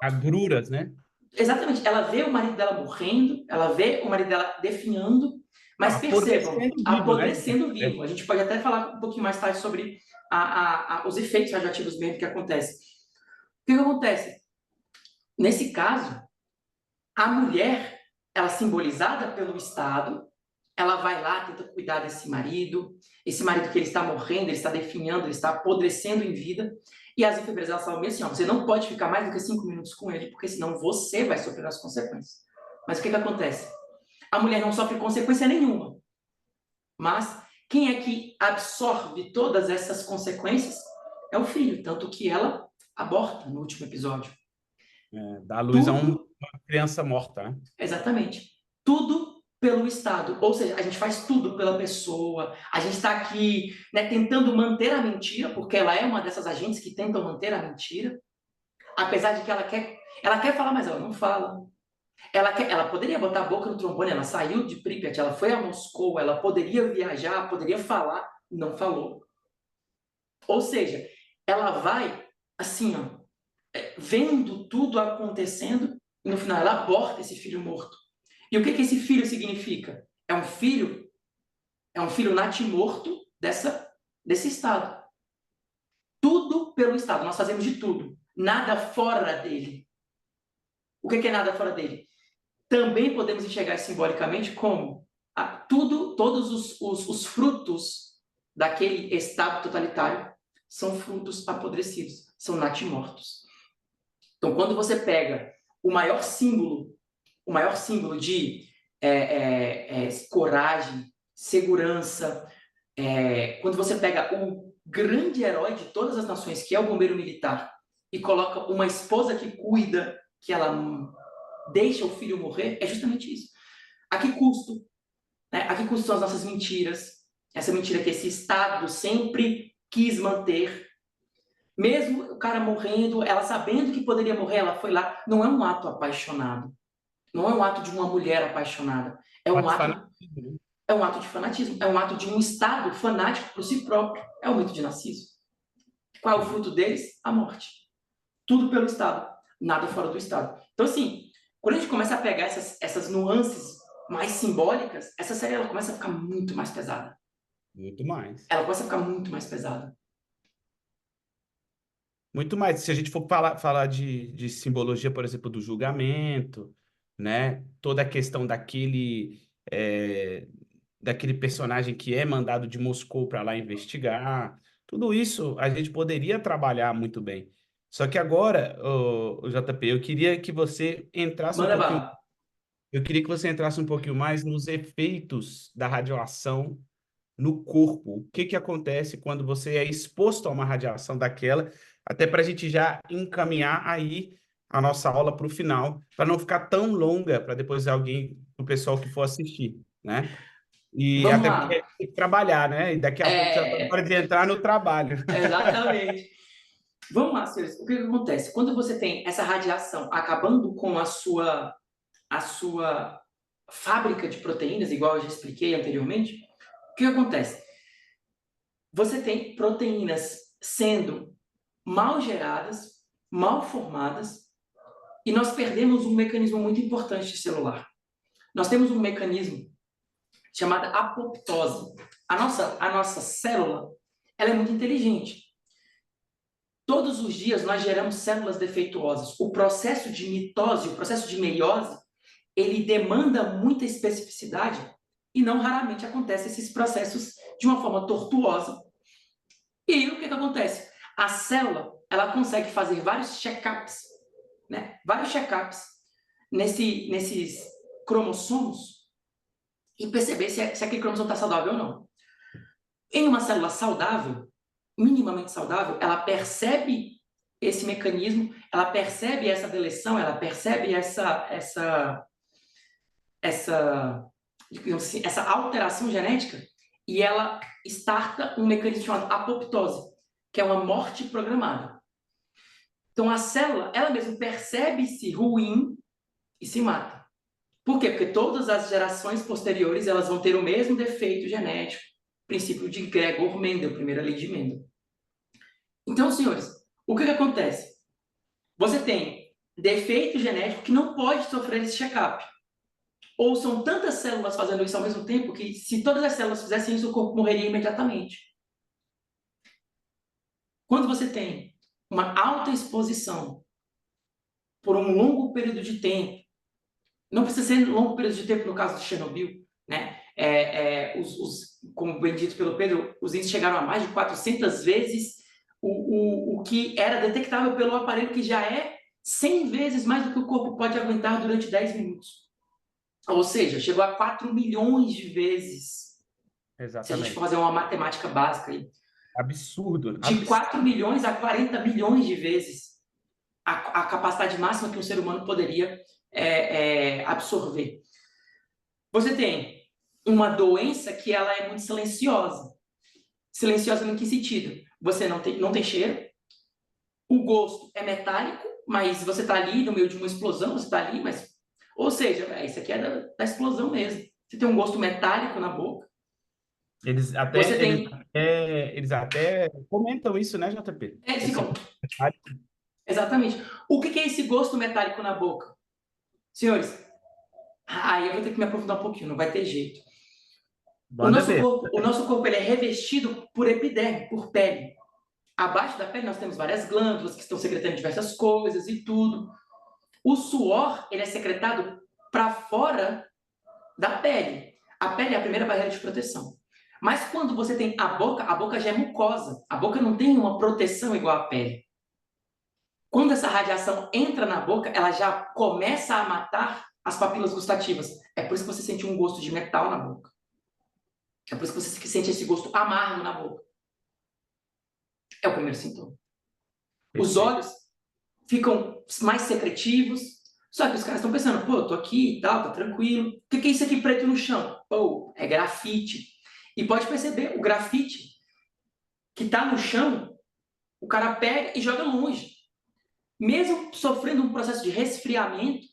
Agruras, né? Exatamente, ela vê o marido dela morrendo, ela vê o marido dela definhando, Não, mas percebam, apodrecendo vivo, né? apodrecendo vivo. A gente pode até falar um pouquinho mais tarde sobre os efeitos radioativos mesmo que acontecem. O que acontece? Nesse caso, a mulher, ela simbolizada pelo Estado, ela vai lá, tenta cuidar desse marido que ele está morrendo, ele está definhando, ele está apodrecendo em vida, e as enfermeiras elas falam assim, ó, você não pode ficar mais do que 5 minutos com ele, porque senão você vai sofrer as consequências. Mas o que acontece? A mulher não sofre consequência nenhuma, mas quem é que absorve todas essas consequências é o filho, tanto que ela aborta no último episódio. Dá luz a Tudo uma criança morta, né? Exatamente. Tudo pelo Estado. Ou seja, a gente faz tudo pela pessoa. A gente está aqui, né, tentando manter a mentira, porque ela é uma dessas agentes que tentam manter a mentira. Apesar de que ela quer falar, mas ela não fala. Ela poderia botar a boca no trombone, ela saiu de Pripyat, ela foi a Moscou, ela poderia viajar, poderia falar, não falou. Ou seja, ela vai assim, ó, vendo tudo acontecendo e no final ela aborta esse filho morto. E o que que esse filho significa? É um filho natimorto desse Estado. Tudo pelo Estado, nós fazemos de tudo. Nada fora dele. O que que é nada fora dele? Também podemos enxergar simbolicamente como todos os frutos daquele Estado totalitário são frutos apodrecidos, são natimortos. Então, quando você pega o maior símbolo de coragem, segurança, quando você pega o grande herói de todas as nações, que é o bombeiro militar, e coloca uma esposa que cuida, que ela deixa o filho morrer, é justamente isso. A que custo? Né? A que custo são as nossas mentiras? Essa mentira que esse Estado sempre quis manter. Mesmo o cara morrendo, ela sabendo que poderia morrer, ela foi lá. Não é um ato apaixonado. Não é um ato de uma mulher apaixonada. É um Pode ato, falar, né? é um ato de fanatismo. É um ato de um Estado fanático por si próprio. É o mito de Narciso. Qual é o fruto deles? A morte. Tudo pelo Estado. Nada fora do Estado. Então, assim, quando a gente começa a pegar essas nuances mais simbólicas, essa série ela começa a ficar muito mais pesada. Muito mais. Ela começa a ficar muito mais pesada. Muito mais. Se a gente for falar de simbologia, por exemplo, do julgamento, né? Toda a questão daquele personagem que é mandado de Moscou para lá investigar, tudo isso a gente poderia trabalhar muito bem. Só que agora, o JP, eu queria que você entrasse um Manda pouquinho, bala. eu queria que você entrasse um pouquinho mais nos efeitos da radiação no corpo. O que que acontece quando você é exposto a uma radiação daquela, até para a gente já encaminhar aí a nossa aula para o final, para não ficar tão longa, para depois alguém, o pessoal que for assistir, né? E Vamos até porque lá. tem que trabalhar, né? E daqui a pouco já está na É, hora de entrar no trabalho. exatamente. Vamos lá, senhores. O que que acontece? Quando você tem essa radiação acabando com a sua fábrica de proteínas, igual eu já expliquei anteriormente, o que acontece? Você tem proteínas sendo mal geradas, mal formadas, e nós perdemos um mecanismo muito importante celular. Nós temos um mecanismo chamado apoptose. A nossa célula, ela é muito inteligente. Todos os dias nós geramos células defeituosas. O processo de mitose, o processo de meiose, ele demanda muita especificidade e não raramente acontecem esses processos de uma forma tortuosa. E aí, o que acontece? A célula, ela consegue fazer vários check-ups, né? Vários check-ups nesses cromossomos e perceber se aquele cromossomo está saudável ou não. Em uma célula saudável, minimamente saudável, ela percebe esse mecanismo, ela percebe essa deleção, ela percebe digamos assim, essa alteração genética e ela starta um mecanismo chamado apoptose, que é uma morte programada. Então a célula, ela mesma percebe-se ruim e se mata. Por quê? Porque todas as gerações posteriores elas vão ter o mesmo defeito genético, princípio de Gregor Mendel, primeira lei de Mendel. Então, senhores, o que acontece? Você tem defeito genético que não pode sofrer esse check-up. Ou são tantas células fazendo isso ao mesmo tempo que, se todas as células fizessem isso, o corpo morreria imediatamente. Quando você tem uma alta exposição por um longo período de tempo, não precisa ser um longo período de tempo no caso de Chernobyl, né? Como bem dito pelo Pedro, os índices chegaram a mais de 400 vezes o que era detectável pelo aparelho, que já é 100 vezes mais do que o corpo pode aguentar durante 10 minutos. Ou seja, chegou a 4 milhões de vezes. Se a gente for Exatamente. fazer uma matemática básica aí. Absurdo, De 4 absurdo. milhões a 40 milhões de vezes a capacidade máxima que um ser humano poderia absorver. Você tem uma doença que ela é muito silenciosa. Silenciosa em que sentido? Você não tem cheiro, o gosto é metálico, mas você está ali no meio de uma explosão, você está ali, mas... Ou seja, isso aqui é da explosão mesmo. Você tem um gosto metálico na boca. Eles Você até, eles tem... até, eles até comentam isso, né, JP? Eles Esse ficam... Exatamente. O que é esse gosto metálico na boca? Senhores, aí eu vou ter que me aprofundar um pouquinho, não vai ter jeito. O banda nosso B. corpo, o nosso corpo ele é revestido por epiderme, por pele. Abaixo da pele nós temos várias glândulas que estão secretando diversas coisas e tudo. O suor ele é secretado para fora da pele. A pele é a primeira barreira de proteção. Mas quando você tem a boca já é mucosa. A boca não tem uma proteção igual à pele. Quando essa radiação entra na boca, ela já começa a matar as papilas gustativas. É por isso que você sente um gosto de metal na boca. É por isso que você sente esse gosto amargo na boca. É o primeiro sintoma. Os Perfeito. olhos ficam mais secretivos. Só que os caras estão pensando, pô, eu tô aqui e tal, tá tranquilo. O que é isso aqui preto no chão? Pô, é grafite. E pode perceber, o grafite que tá no chão, o cara pega e joga longe. Mesmo sofrendo um processo de resfriamento,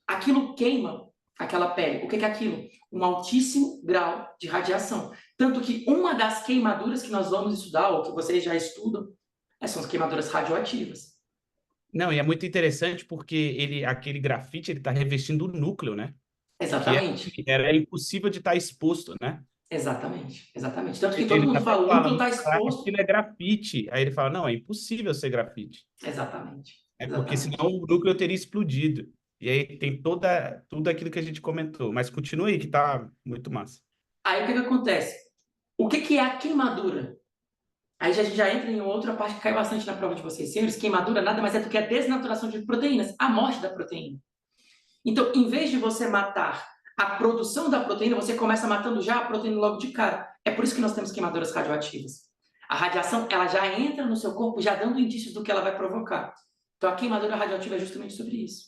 aquilo queima aquela pele. O que é aquilo? Um altíssimo grau de radiação. Tanto que uma das queimaduras que nós vamos estudar, ou que vocês já estudam, são as queimaduras radioativas. Não, e é muito interessante porque aquele grafite, ele está revestindo o núcleo, né? Que Exatamente. era impossível de estar exposto, né? Exatamente. Exatamente. Tanto que todo Ele mundo até fala, o fala, núcleo está "Ah, exposto. aquilo é grafite." Aí ele fala, não, é impossível ser grafite. Exatamente. É porque Exatamente. senão o núcleo teria explodido. E aí tem tudo aquilo que a gente comentou. Mas continue aí, que tá muito massa. Aí o que acontece? O que é a queimadura? Aí a gente já entra em outra parte que cai bastante na prova de vocês, senhores. Queimadura nada mais é do que a desnaturação de proteínas, a morte da proteína. Então, em vez de você matar A produção da proteína, você começa matando já a proteína logo de cara. É por isso que nós temos queimaduras radioativas. A radiação, ela já entra no seu corpo, já dando indícios do que ela vai provocar. Então, a queimadura radioativa é justamente sobre isso.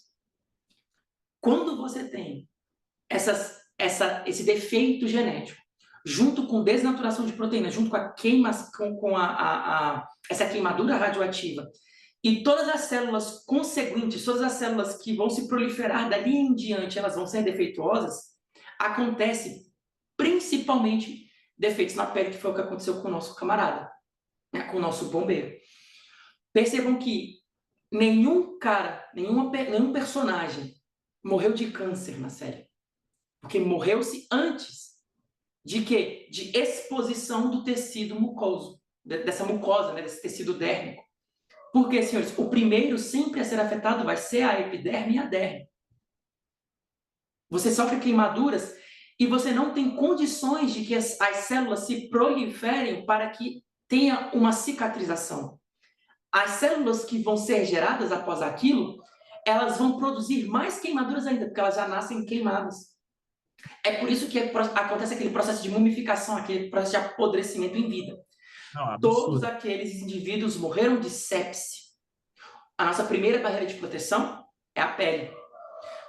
Quando você tem esse defeito genético, junto com desnaturação de proteínas, junto com essa queimadura radioativa, e todas as células conseguintes, todas as células que vão se proliferar dali em diante, elas vão ser defeituosas, acontece principalmente defeitos na pele, que foi o que aconteceu com o nosso camarada, né, com o nosso bombeiro. Percebam que nenhum personagem morreu de câncer na série. Porque morreu-se antes de quê? De exposição do tecido mucoso, dessa mucosa, né, desse tecido dérmico. Porque, senhores, o primeiro sempre a ser afetado vai ser a epiderme e a derme. Você sofre queimaduras e você não tem condições de que as células se proliferem para que tenha uma cicatrização. As células que vão ser geradas após aquilo, elas vão produzir mais queimaduras ainda, porque elas já nascem queimadas. É por isso que acontece aquele processo de mumificação, aquele processo de apodrecimento em vida. Não, Todos absurdo. aqueles indivíduos morreram de sepse. A nossa primeira barreira de proteção é a pele.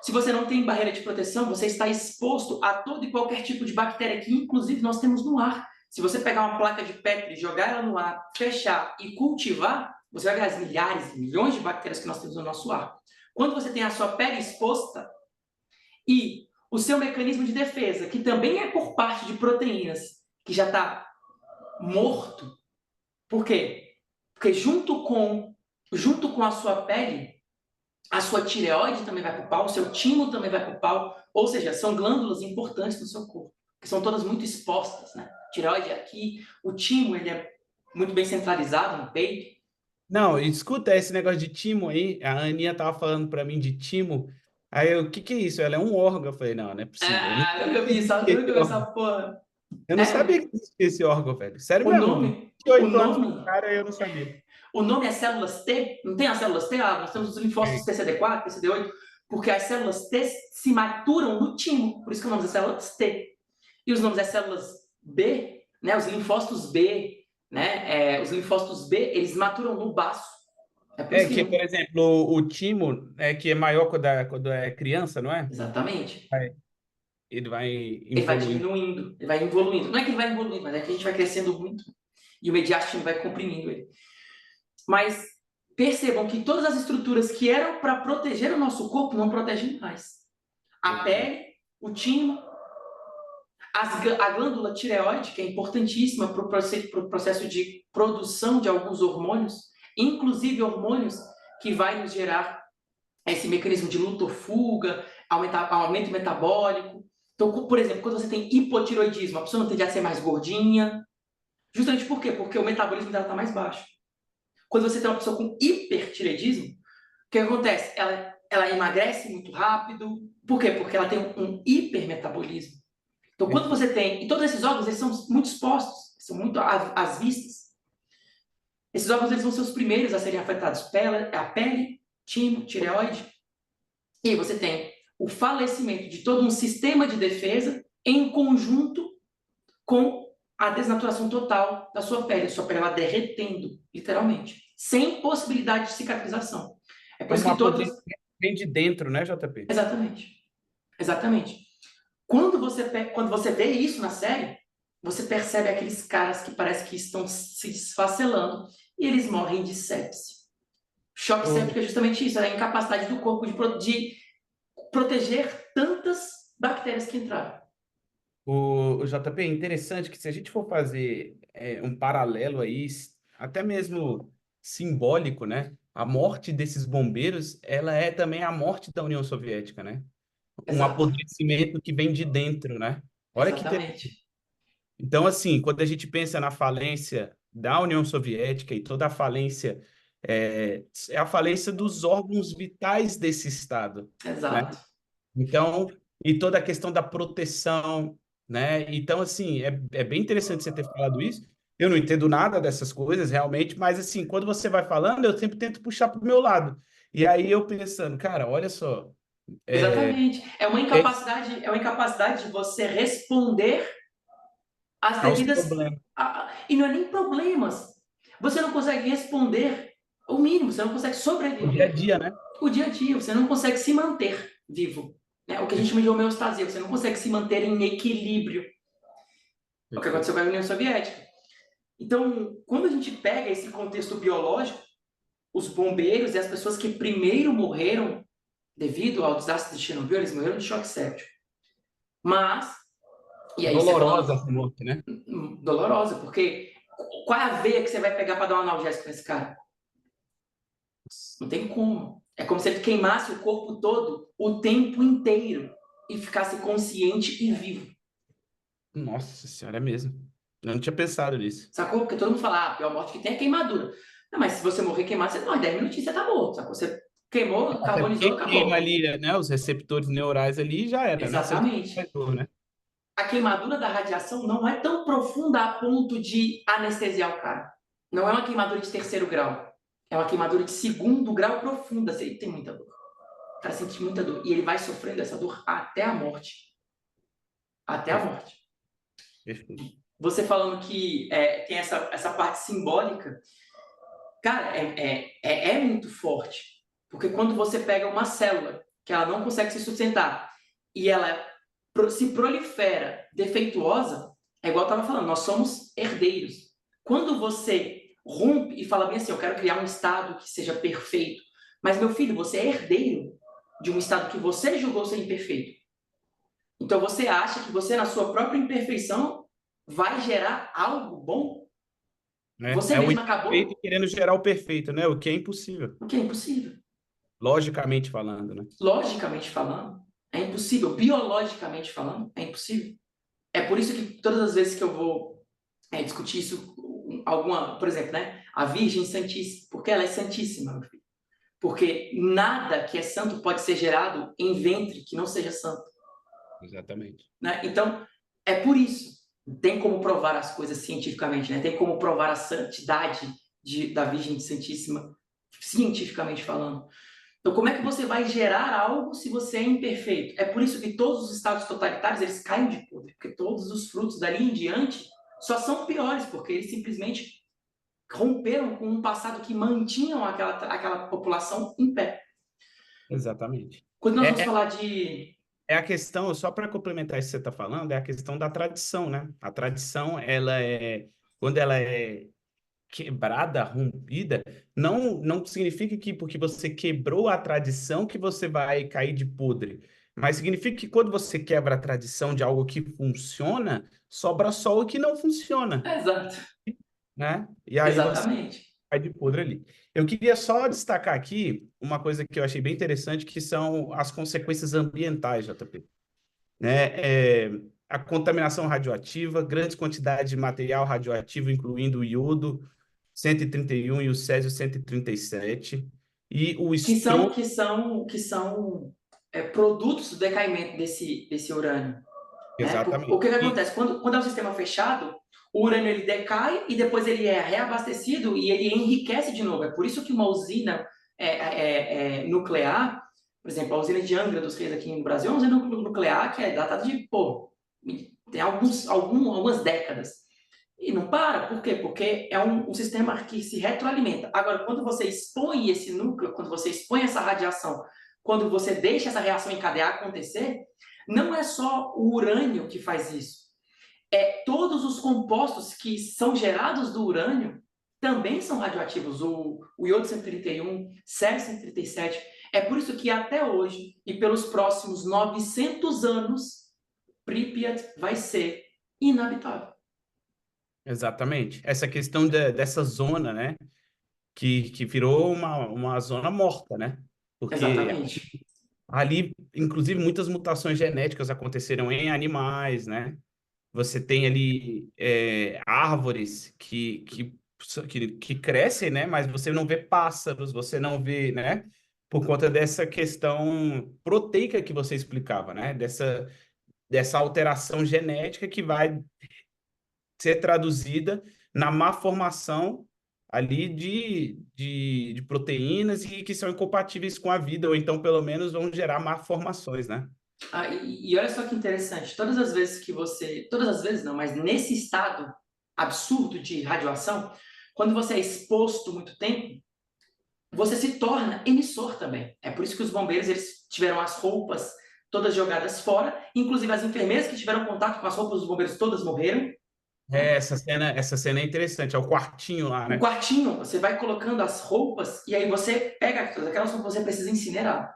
Se você não tem barreira de proteção, você está exposto a todo e qualquer tipo de bactéria que, inclusive, nós temos no ar. Se você pegar uma placa de Petri, jogar ela no ar, fechar e cultivar, você vai ver as milhares, milhões de bactérias que nós temos no nosso ar. Quando você tem a sua pele exposta e o seu mecanismo de defesa, que também é por parte de proteínas, que já está morto. Por quê? Porque junto com a sua pele, a sua tireoide também vai para o pau, o seu timo também vai para o pau, ou seja, são glândulas importantes no seu corpo, que são todas muito expostas, né? Tireoide é aqui, o timo ele é muito bem centralizado no peito. Não, escuta esse negócio de timo aí. A Aninha tava falando para mim de timo. Aí eu, o que que é isso? Ela é um órgão. Eu falei, não é possível. Eu não Ah, sabia que existia esse nunca vi essa órgão. porra. Eu não É, sabia que existia esse órgão, velho. Sério o mesmo. nome, o 28 anos com o nome cara, eu não sabia. O nome é células T, não tem as células T? Ah, nós temos os linfócitos É. TCD4, TCD8, porque as células T se maturam no timo, por isso que o nome das células T. E os nomes das células B, né, os linfócitos B, né, os linfócitos B, eles maturam no baço. É por isso É que que, por não... exemplo, o timo é que é maior quando é criança, não é? Exatamente. Vai- Ele vai Ele vai evoluindo. diminuindo, ele vai evoluindo. Não é que ele vai evoluindo, mas é que a gente vai crescendo muito e o mediastino vai comprimindo ele. Mas percebam que todas as estruturas que eram para proteger o nosso corpo não protegem mais. A pele, o timo, a glândula tireoide, que é importantíssima para o processo de produção de alguns hormônios, inclusive hormônios que vai nos gerar esse mecanismo de luta ou fuga, aumento metabólico. Então, por exemplo, quando você tem hipotiroidismo, a pessoa não tende a ser mais gordinha. Justamente por quê? Porque o metabolismo dela está mais baixo. Quando você tem uma pessoa com hipertireoidismo, o que acontece? Ela emagrece muito rápido. Por quê? Porque ela tem um hipermetabolismo. Então, quando você tem... E todos esses órgãos, eles são muito expostos, são muito às vistas. Esses órgãos, eles vão ser os primeiros a serem afetados. A pele, timo, tireoide. E aí você tem o falecimento de todo um sistema de defesa em conjunto com a desnaturação total da sua pele. A sua pele, ela derretendo, literalmente. Sem possibilidade de cicatrização. É por É isso uma que todas... apodrecimento que vem de dentro, né, JP? Exatamente. Exatamente. Quando você vê isso na série, você percebe aqueles caras que parece que estão se desfacelando e eles morrem de sepse. Choque séptico é justamente isso, é a incapacidade do corpo de proteger tantas bactérias que entraram. O JP, é interessante que se a gente for fazer um paralelo aí, até mesmo simbólico, né? A morte desses bombeiros, ela é também a morte da União Soviética, né? Um Exato. apodrecimento que vem de dentro, né? Olha que interessante. Exatamente. Então, assim, quando a gente pensa na falência da União Soviética e toda a falência, é a falência dos órgãos vitais desse Estado, né? Exato. Então, e toda a questão da proteção, né? Então, assim, é bem interessante você ter falado isso. Eu não entendo nada dessas coisas, realmente, mas, assim, quando você vai falando, eu sempre tento puxar para o meu lado. E aí eu pensando, cara, olha só, Exatamente. É É uma incapacidade de você responder às aos devidas. problemas E não é nem problemas. Você não consegue responder o mínimo, você não consegue do dia a sobreviver. dia, né? O dia a dia, você não consegue se manter vivo. Né? O que a gente chama de Perfeito, homeostasia, você não consegue se manter em equilíbrio. O que perfeito. aconteceu com a União Soviética. Então, quando a gente pega esse contexto biológico, os bombeiros e as pessoas que primeiro morreram devido ao desastre de Chernobyl, eles morreram de choque séptico. Mas, e aí você Dolorosa falando, essa morte, né? dolorosa, porque qual é a veia que você vai pegar para dar um analgésico nesse cara? Não tem como. É como se ele queimasse o corpo todo o tempo inteiro e ficasse consciente e vivo. Nossa senhora, é mesmo. Eu não tinha pensado nisso. Sacou? Porque todo mundo fala, a pior morte que tem é queimadura. Não, mas se você morrer queimado, você morre 10 minutinhos, você tá morto. Sacou? Você queimou, Até carbonizou, porque queima acabou. ali, né, os receptores neurais ali já era, né? Você não tem Exatamente. mais dor, né? A queimadura da radiação não é tão profunda a ponto de anestesiar o cara. Não é uma queimadura de terceiro grau. É uma queimadura de segundo grau profunda. Ele tem muita dor. O cara sente muita dor. E ele vai sofrendo essa dor até a morte. Até a Perfeito, morte. perfeito. Você falando que tem essa parte simbólica, cara, é muito forte. Porque quando você pega uma célula que ela não consegue se sustentar e ela se prolifera defeituosa, é igual eu estava falando, nós somos herdeiros. Quando você rompe e fala bem assim, eu quero criar um estado que seja perfeito, mas meu filho, você é herdeiro de um estado que você julgou ser imperfeito. Então você acha que você, na sua própria imperfeição, vai gerar algo bom? Né? Você É o mesmo imperfeito acabou, querendo gerar o perfeito, né? O que é impossível, o que é impossível. logicamente falando, né? Logicamente falando, é impossível. Biologicamente falando, é impossível. É por isso que todas as vezes que eu vou discutir isso, alguma, por exemplo, né? A Virgem Santíssima, porque ela é santíssima, meu filho. Porque nada que é santo pode ser gerado em ventre que não seja santo. Exatamente. Né? Então, é por isso. Tem como provar as coisas cientificamente, né? Tem como provar a santidade da Virgem Santíssima, cientificamente falando. Então, como é que você vai gerar algo se você é imperfeito? É por isso que todos os estados totalitários eles caem de podre, porque todos os frutos dali em diante só são piores, porque eles simplesmente romperam com um passado que mantinham aquela população em pé. Exatamente. Quando nós vamos É, é, falar de. é a questão, só para complementar isso que você está falando, é a questão da tradição, né? A tradição, ela quando ela é quebrada, rompida, não significa que porque você quebrou a tradição que você vai cair de podre. Mas significa que quando você quebra a tradição de algo que funciona, sobra só o que não funciona, Exato, né? E aí você exatamente. cai de podre ali. Eu queria só destacar aqui uma coisa que eu achei bem interessante, que são as consequências ambientais, JP, né? A contaminação radioativa, grandes quantidades de material radioativo, incluindo o iodo 131 e o césio 137, e o Que são, estronço, que são, que são produtos do decaimento desse urânio. Né? O exatamente. que, que E, acontece? Quando é um sistema fechado, o urânio ele decai e depois ele é reabastecido e ele enriquece de novo. É por isso que uma usina nuclear, por exemplo, a usina de Angra dos Reis aqui no Brasil, é uma usina nuclear que é datada de, tem algumas décadas. E não para, por quê? Porque é um sistema que se retroalimenta. Agora, quando você expõe esse núcleo, quando você expõe essa radiação, quando você deixa essa reação encadear acontecer, não é só o urânio que faz isso. É todos os compostos que são gerados do urânio também são radioativos. O iodo 131, césio 137. É por isso que até hoje e pelos próximos 900 anos, Pripyat vai ser inabitável. exatamente. Essa questão dessa zona, né? Que virou uma zona morta, né? Porque Exatamente. ali, inclusive, muitas mutações genéticas aconteceram em animais, né? Você tem ali árvores que crescem, né? Mas você não vê pássaros, você não vê, né? Por conta dessa questão proteica que você explicava, né? Dessa alteração genética que vai ser traduzida na má formação ali de proteínas e que são incompatíveis com a vida, ou então pelo menos vão gerar malformações, né? E olha só que interessante, todas as vezes que você, todas as vezes não, mas nesse estado absurdo de radiação, quando você é exposto muito tempo, você se torna emissor também. É por isso que os bombeiros eles tiveram as roupas todas jogadas fora, inclusive as enfermeiras que tiveram contato com as roupas dos bombeiros todas morreram, É, né? essa cena é interessante, é o quartinho lá, O né? quartinho, você vai colocando as roupas e aí você pega todas aquelas roupas que você precisa incinerar.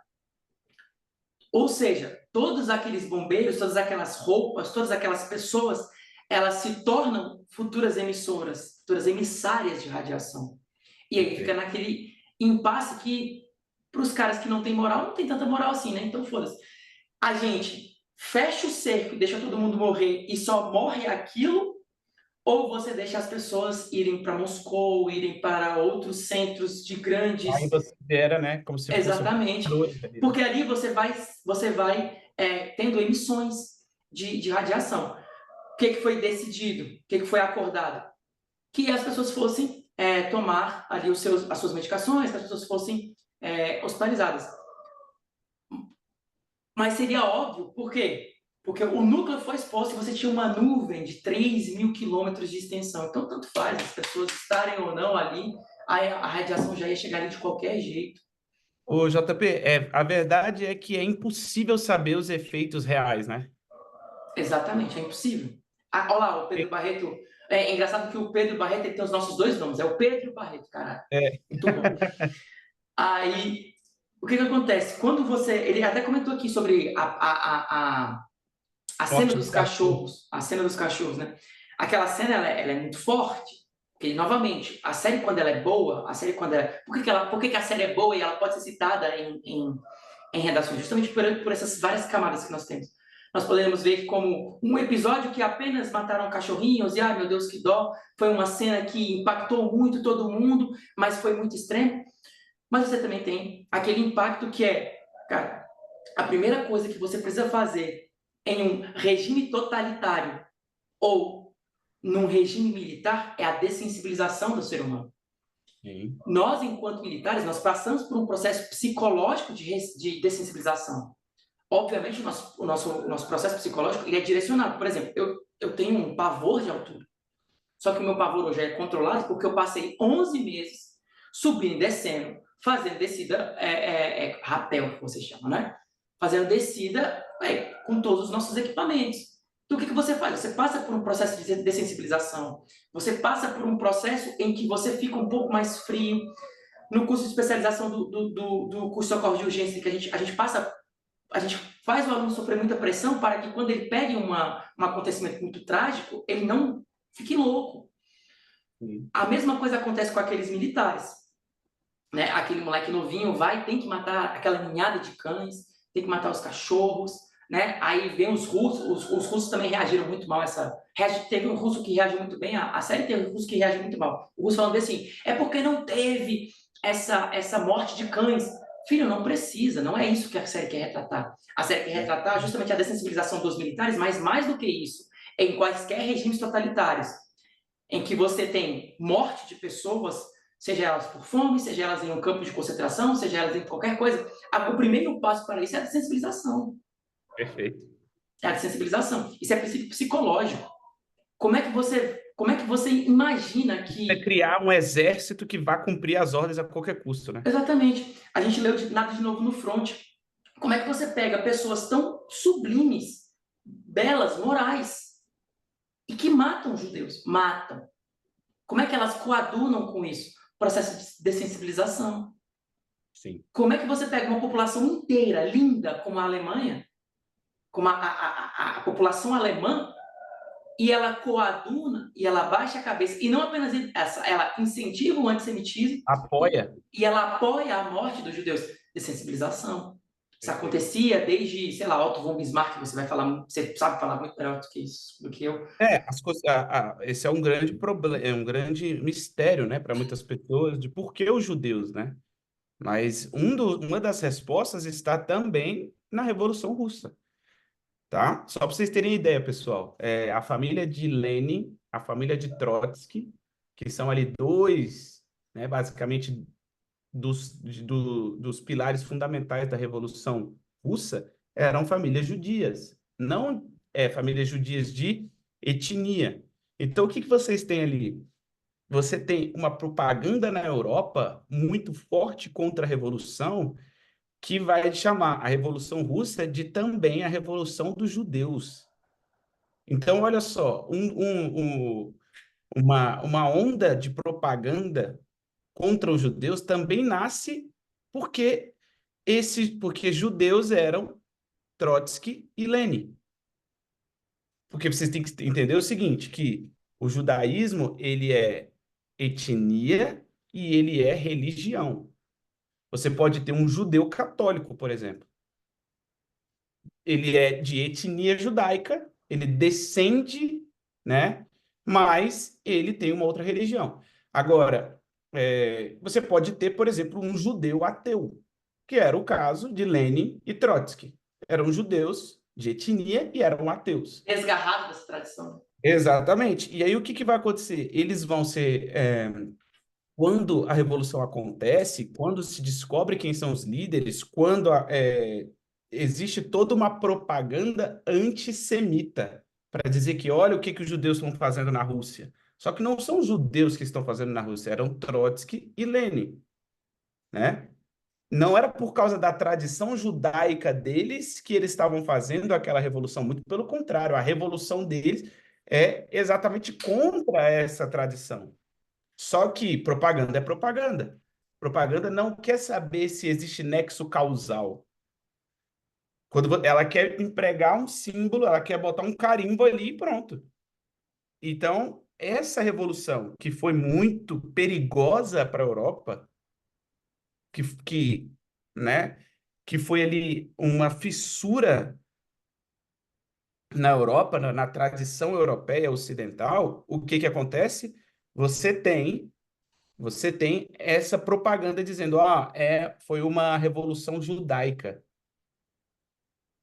Ou seja, todos aqueles bombeiros, todas aquelas roupas, todas aquelas pessoas, elas se tornam futuras emissoras, futuras emissárias de radiação. E aí fica Perfeito. naquele impasse que, para os caras que não têm moral, não tem tanta moral assim, né? Então, foda-se. A gente fecha o cerco e deixa todo mundo morrer e só morre aquilo, ou você deixa as pessoas irem para Moscou, irem para outros centros de Aí grandes. você gera, né, como se fosse Exatamente. dois ali, né? Porque ali você vai tendo emissões de radiação. O que foi decidido? O que foi acordado? Que as pessoas fossem tomar ali as suas medicações, que as pessoas fossem hospitalizadas. Mas seria óbvio, por quê? Porque o núcleo foi exposto e você tinha uma nuvem de 3.000 quilômetros de extensão. Então, tanto faz as pessoas estarem ou não ali, a radiação já ia chegar ali de qualquer jeito. O JP, a verdade é que é impossível saber os efeitos reais, né? Exatamente, é impossível. Ah, olha lá, o Pedro Barreto. É engraçado que o Pedro Barreto ele tem os nossos dois nomes, é o Pedro Barreto, caralho. É, Muito bom. Aí, o que acontece? Quando você. Ele até comentou aqui sobre a cena morte dos dos cachorros. cachorros. A cena dos cachorros, né? Aquela cena ela é muito forte. Porque, novamente, a série, quando ela é boa, a série, quando ela. Por que a série é boa e ela pode ser citada em redações? Justamente por essas várias camadas que nós temos. Nós podemos ver como um episódio que apenas mataram cachorrinhos e, ai meu Deus, que dó, foi uma cena que impactou muito todo mundo, mas foi muito extremo. Mas você também tem aquele impacto que é, cara, a primeira coisa que você precisa fazer em um regime totalitário ou num regime militar é a dessensibilização do ser humano. Sim, Nós, enquanto militares, nós passamos por um processo psicológico de dessensibilização. Obviamente, o nosso processo psicológico ele é direcionado. Por exemplo, eu tenho um pavor de altura. Só que o meu pavor hoje é controlado porque eu passei 11 meses subindo e descendo, fazendo descida rapel, que você chama, né? Fazendo descida com todos os nossos equipamentos. Então, o que você faz? Você passa por um processo de dessensibilização. Você passa por um processo em que você fica um pouco mais frio. No curso de especialização do curso de socorro de urgência, que a gente faz o aluno sofrer muita pressão para que quando ele pegue um acontecimento muito trágico, ele não fique louco. sim. A mesma coisa acontece com aqueles militares. Né? Aquele moleque novinho tem que matar aquela ninhada de cães, tem que matar os cachorros, né? Aí vem os russos, os russos também reagiram muito mal a essa. Teve um russo que reagiu muito bem, a série teve um russo que reagiu muito mal. O russo falando assim: é porque não teve essa morte de cães. Filho, não precisa, não é isso que a série quer retratar. A série quer retratar justamente a dessensibilização dos militares, mas mais do que isso, em quaisquer regimes totalitários, em que você tem morte de pessoas, seja elas por fome, seja elas em um campo de concentração, seja elas em qualquer coisa, o primeiro passo para isso é a dessensibilização. Perfeito. É a dessensibilização. Isso é princípio psicológico. Como é que você imagina É que. criar um exército que vá cumprir as ordens a qualquer custo, né? Exatamente. A gente leu Nada de Novo no Front. Como é que você pega pessoas tão sublimes, belas, morais, e que matam judeus? Matam. Como é que elas coadunam com isso? Processo de dessensibilização. Sim. Como é que você pega uma população inteira, linda, como a Alemanha, como a população alemã, e ela coaduna, e ela baixa a cabeça, e não apenas ela incentiva o antissemitismo, Apoia. e ela apoia a morte dos judeus. Dessensibilização. Isso Perfeito. acontecia desde, sei lá, Otto von Bismarck, você sabe falar muito melhor do que isso, do que eu. As coisas, esse é um grande problema, é um grande mistério, né, para muitas pessoas de por que os judeus, né? Mas uma das respostas está também na Revolução Russa, tá? Só para vocês terem ideia, pessoal, a família de Lenin, a família de Trotsky, que são ali dois né, basicamente dos pilares fundamentais da Revolução Russa, eram famílias judias, não famílias judias de etnia. Então, o que que vocês têm ali? Você tem uma propaganda na Europa muito forte contra a Revolução, que vai chamar a Revolução Russa de também a Revolução dos Judeus. Então, olha só, uma onda de propaganda contra os judeus também nasce porque porque judeus eram Trotsky e Lenin. Porque vocês têm que entender o seguinte, que o judaísmo, ele é etnia e ele é religião. Você pode ter um judeu católico, por exemplo. Ele é de etnia judaica, ele descende, né? Mas ele tem uma outra religião. Agora, você pode ter, por exemplo, um judeu ateu, que era o caso de Lenin e Trotsky. Eram judeus de etnia e eram ateus. Desgarrado dessa tradição. Exatamente. E aí o que que vai acontecer? Eles vão ser quando a revolução acontece, quando se descobre quem são os líderes, quando existe toda uma propaganda antissemita para dizer que olha o que que os judeus estão fazendo na Rússia. Só que não são os judeus que estão fazendo na Rússia, eram Trotsky e Lenin, né? Não era por causa da tradição judaica deles que eles estavam fazendo aquela revolução, muito pelo contrário, a revolução deles é exatamente contra essa tradição. Só que propaganda é propaganda. Propaganda não quer saber se existe nexo causal. Quando ela quer empregar um símbolo, ela quer botar um carimbo ali e pronto. Então, essa revolução, que foi muito perigosa para a Europa, que, né, que foi ali uma fissura na Europa, na tradição europeia ocidental, o que que acontece? Você tem Você tem essa propaganda dizendo, foi uma revolução judaica.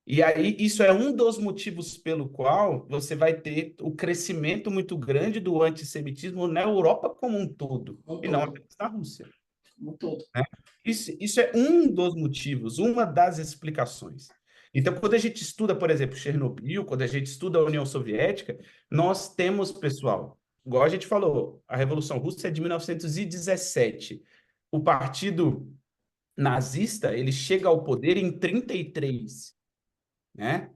E aí, isso é um dos motivos pelo qual você vai ter o crescimento muito grande do antissemitismo na Europa como um todo, Um e não todo. apenas na Rússia. Um todo. Né? Isso é um dos motivos, uma das explicações. Então, quando a gente estuda, por exemplo, Chernobyl, quando a gente estuda a União Soviética, nós temos, pessoal, igual a gente falou, a Revolução Russa é de 1917. O partido nazista, ele chega ao poder em 33, né?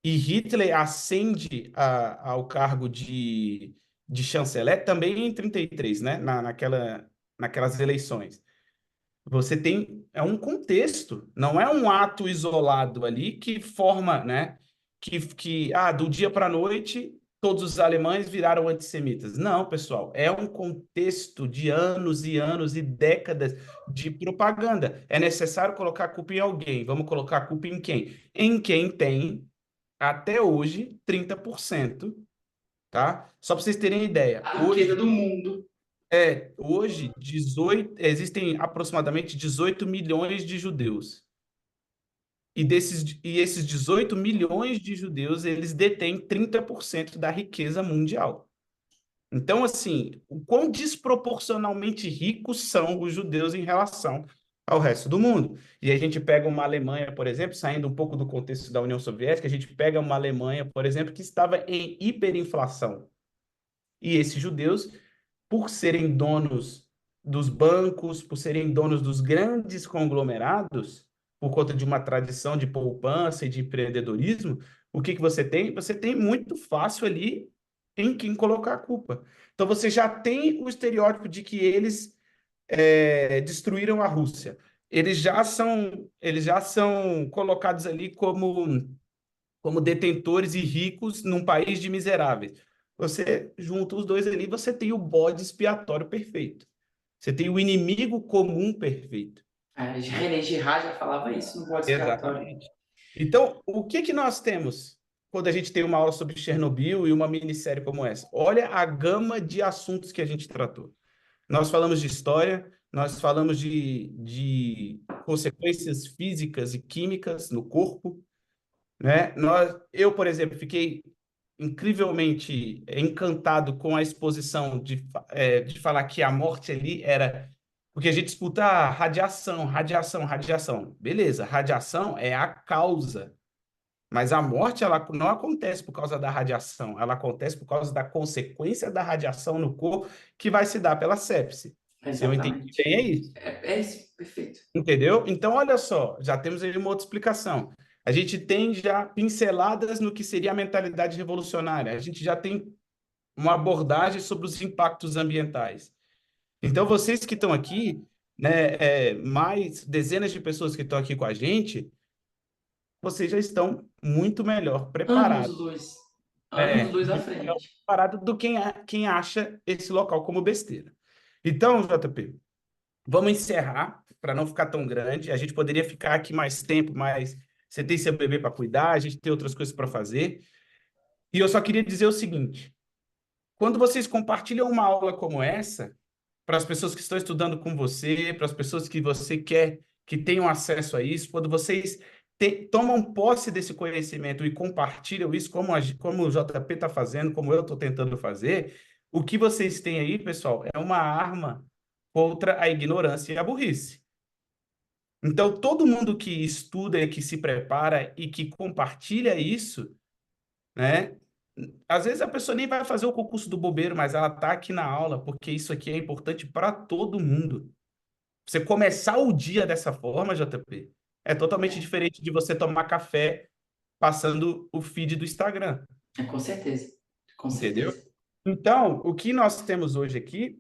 E Hitler ascende ao cargo de chanceler também em 33, né? Naquelas eleições. Você tem um contexto, não é um ato isolado ali que forma, né? Do dia para a noite todos os alemães viraram antissemitas. Não, pessoal, é um contexto de anos e anos e décadas de propaganda. É necessário colocar a culpa em alguém. Vamos colocar a culpa em quem? Em quem tem, até hoje, 30%, tá? Só para vocês terem ideia. A riqueza Hoje, do mundo. Hoje, 18, existem aproximadamente 18 milhões de judeus. E esses 18 milhões de judeus, eles detêm 30% da riqueza mundial. Então, assim, o quão desproporcionalmente ricos são os judeus em relação ao resto do mundo. E a gente pega uma Alemanha, por exemplo, saindo um pouco do contexto da União Soviética, a gente pega uma Alemanha, por exemplo, que estava em hiperinflação. E esses judeus, por serem donos dos bancos, por serem donos dos grandes conglomerados, por conta de uma tradição de poupança e de empreendedorismo, o que que você tem? Você tem muito fácil ali em quem colocar a culpa. Então você já tem o estereótipo de que eles destruíram a Rússia. Eles já são colocados ali como detentores e ricos num país de miseráveis. Você junta os dois ali, você tem o bode expiatório perfeito. Você tem o inimigo comum perfeito. Né? René Girard já falava isso no bode expiatório. Exatamente. Então, o que que nós temos quando a gente tem uma aula sobre Chernobyl e uma minissérie como essa? Olha a gama de assuntos que a gente tratou. Nós falamos de história, nós falamos de consequências físicas e químicas no corpo, né? Eu, por exemplo, fiquei incrivelmente encantado com a exposição de falar que a morte ali era. Porque a gente escuta radiação, radiação, radiação. Beleza, radiação é a causa. Mas a morte, ela não acontece por causa da radiação, ela acontece por causa da consequência da radiação no corpo que vai se dar pela sepse. Se eu entendi Exatamente. bem, é isso. É isso, perfeito. Entendeu? Então, olha só, já temos aí uma outra explicação. A gente tem já pinceladas no que seria a mentalidade revolucionária. A gente já tem uma abordagem sobre os impactos ambientais. Então, vocês que estão aqui, né, mais dezenas de pessoas que estão aqui com a gente, vocês já estão muito melhor Anos preparados. luz. Anos É, luz à muito melhor frente. preparado do quem acha esse local como besteira. Então, JP, vamos encerrar para não ficar tão grande. A gente poderia ficar aqui mais tempo, mas você tem seu bebê para cuidar, a gente tem outras coisas para fazer. E eu só queria dizer o seguinte: quando vocês compartilham uma aula como essa, para as pessoas que estão estudando com você, para as pessoas que você quer que tenham acesso a isso, quando vocês tomam posse desse conhecimento e compartilham isso, como o JP está fazendo, como eu estou tentando fazer, o que vocês têm aí, pessoal, é uma arma contra a ignorância e a burrice. Então, todo mundo que estuda e que se prepara e que compartilha isso, né? Às vezes a pessoa nem vai fazer o concurso do bobeiro, mas ela está aqui na aula, porque isso aqui é importante para todo mundo. Você começar o dia dessa forma, JP, é totalmente É, diferente de você tomar café passando o feed do Instagram, com certeza. Com entendeu? certeza. Então, o que nós temos hoje aqui,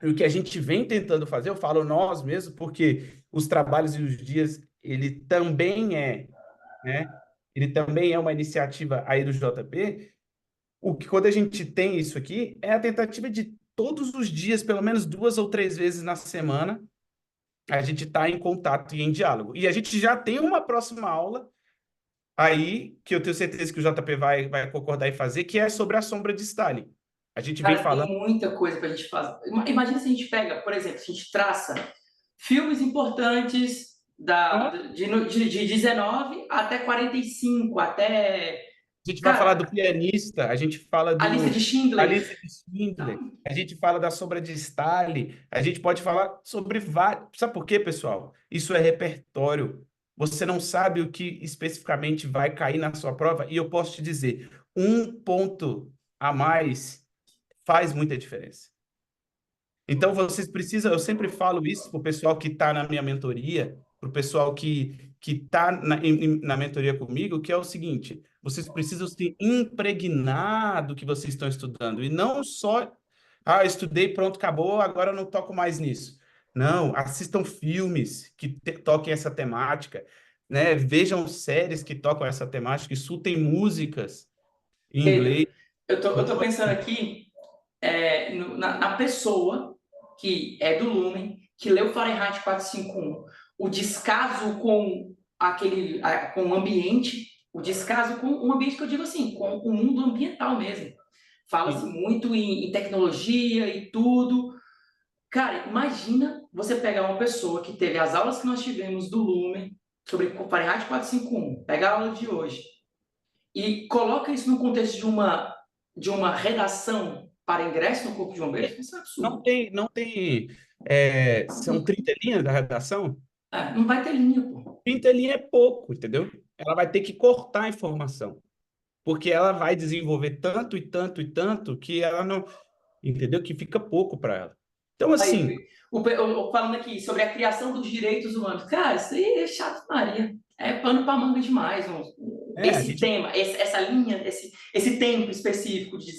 e o que a gente vem tentando fazer, eu falo nós mesmo, porque os trabalhos e os dias, ele também né? Ele também é uma iniciativa aí do JP. O que quando a gente tem isso aqui, é a tentativa de todos os dias, pelo menos 2 ou 3 vezes na semana, a gente está em contato e em diálogo. E a gente já tem uma próxima aula aí, que eu tenho certeza que o JP vai concordar em fazer, que é sobre a sombra de Stalin. A gente vem Cara, tem falando. muita coisa pra gente fazer. Imagina se a gente pega, por exemplo, se a gente traça filmes importantes de 19 até 45, até. A gente vai falar Cara, do pianista, a gente fala a lista de da Schindler. lista de Schindler, Então, a gente fala da sombra de Stalin, a gente pode falar sobre vários. Sabe por quê, pessoal? Isso é repertório. Você não sabe o que especificamente vai cair na sua prova, e eu posso te dizer, um ponto a mais faz muita diferença. Então, vocês precisam, eu sempre falo isso para o pessoal que está na minha mentoria, para o pessoal que está na mentoria comigo, que é o seguinte: vocês precisam se impregnar do que vocês estão estudando, e não só, estudei, pronto, acabou, agora eu não toco mais nisso. Não, assistam filmes que toquem essa temática, né? Vejam séries que tocam essa temática, escutem músicas em Pedro, inglês. eu tô pensando aqui na pessoa que é do Lumen, que leu Fahrenheit 451, o descaso com com o ambiente, o descaso com o ambiente que eu digo assim, com o mundo ambiental mesmo. Fala-se muito em tecnologia e tudo. Cara, imagina você pegar uma pessoa que teve as aulas que nós tivemos do Lumen sobre Fahrenheit 451, pega a aula de hoje e coloca isso no contexto de uma redação para ingresso no Corpo de Bombeiros, isso é um Não absurdo. tem, não tem. São 30 linhas da redação? Não vai ter linha, pô. 30 linhas é pouco, entendeu? Ela vai ter que cortar a informação, porque ela vai desenvolver tanto e tanto e tanto que ela não. Entendeu? Que fica pouco para ela. Então, assim, Aí, falando aqui sobre a criação dos direitos humanos. Cara, isso aí é chato, Maria. É pano para manga demais. a Esse gente tema, essa linha, esse tempo específico de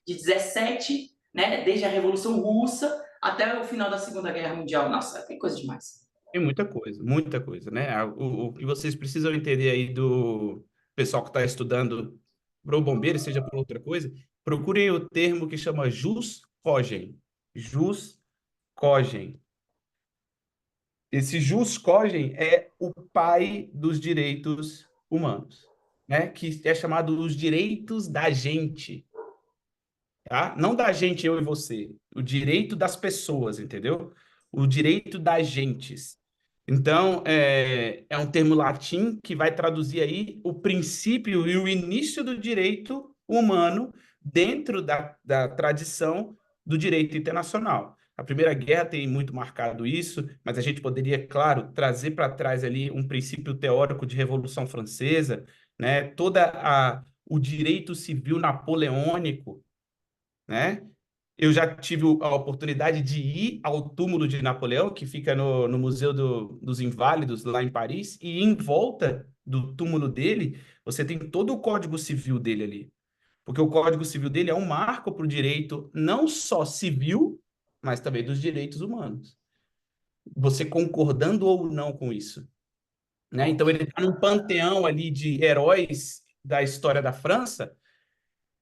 17, né, desde a Revolução Russa até o final da Segunda Guerra Mundial. Nossa, tem coisa demais. tem muita coisa, né? O que vocês precisam entender aí do pessoal que está estudando para o bombeiro, seja por outra coisa, procurem o termo que chama jus cogem. Jus cogem. Esse jus cogens é o pai dos direitos humanos, né? Que é chamado os direitos da gente, tá? Não da gente, eu e você, o direito das pessoas, entendeu? O direito das gentes. Então, é um termo latim que vai traduzir aí o princípio e o início do direito humano dentro da tradição do direito internacional. A Primeira Guerra tem muito marcado isso, mas a gente poderia, claro, trazer para trás ali um princípio teórico de Revolução Francesa, né? O direito civil napoleônico, né? Eu já tive a oportunidade de ir ao túmulo de Napoleão, que fica no Museu dos Inválidos, lá em Paris, e em volta do túmulo dele, você tem todo o Código Civil dele ali. Porque o Código Civil dele é um marco para o direito, não só civil, mas também dos direitos humanos. Você concordando ou não com isso, né? Então, ele está num panteão ali de heróis da história da França,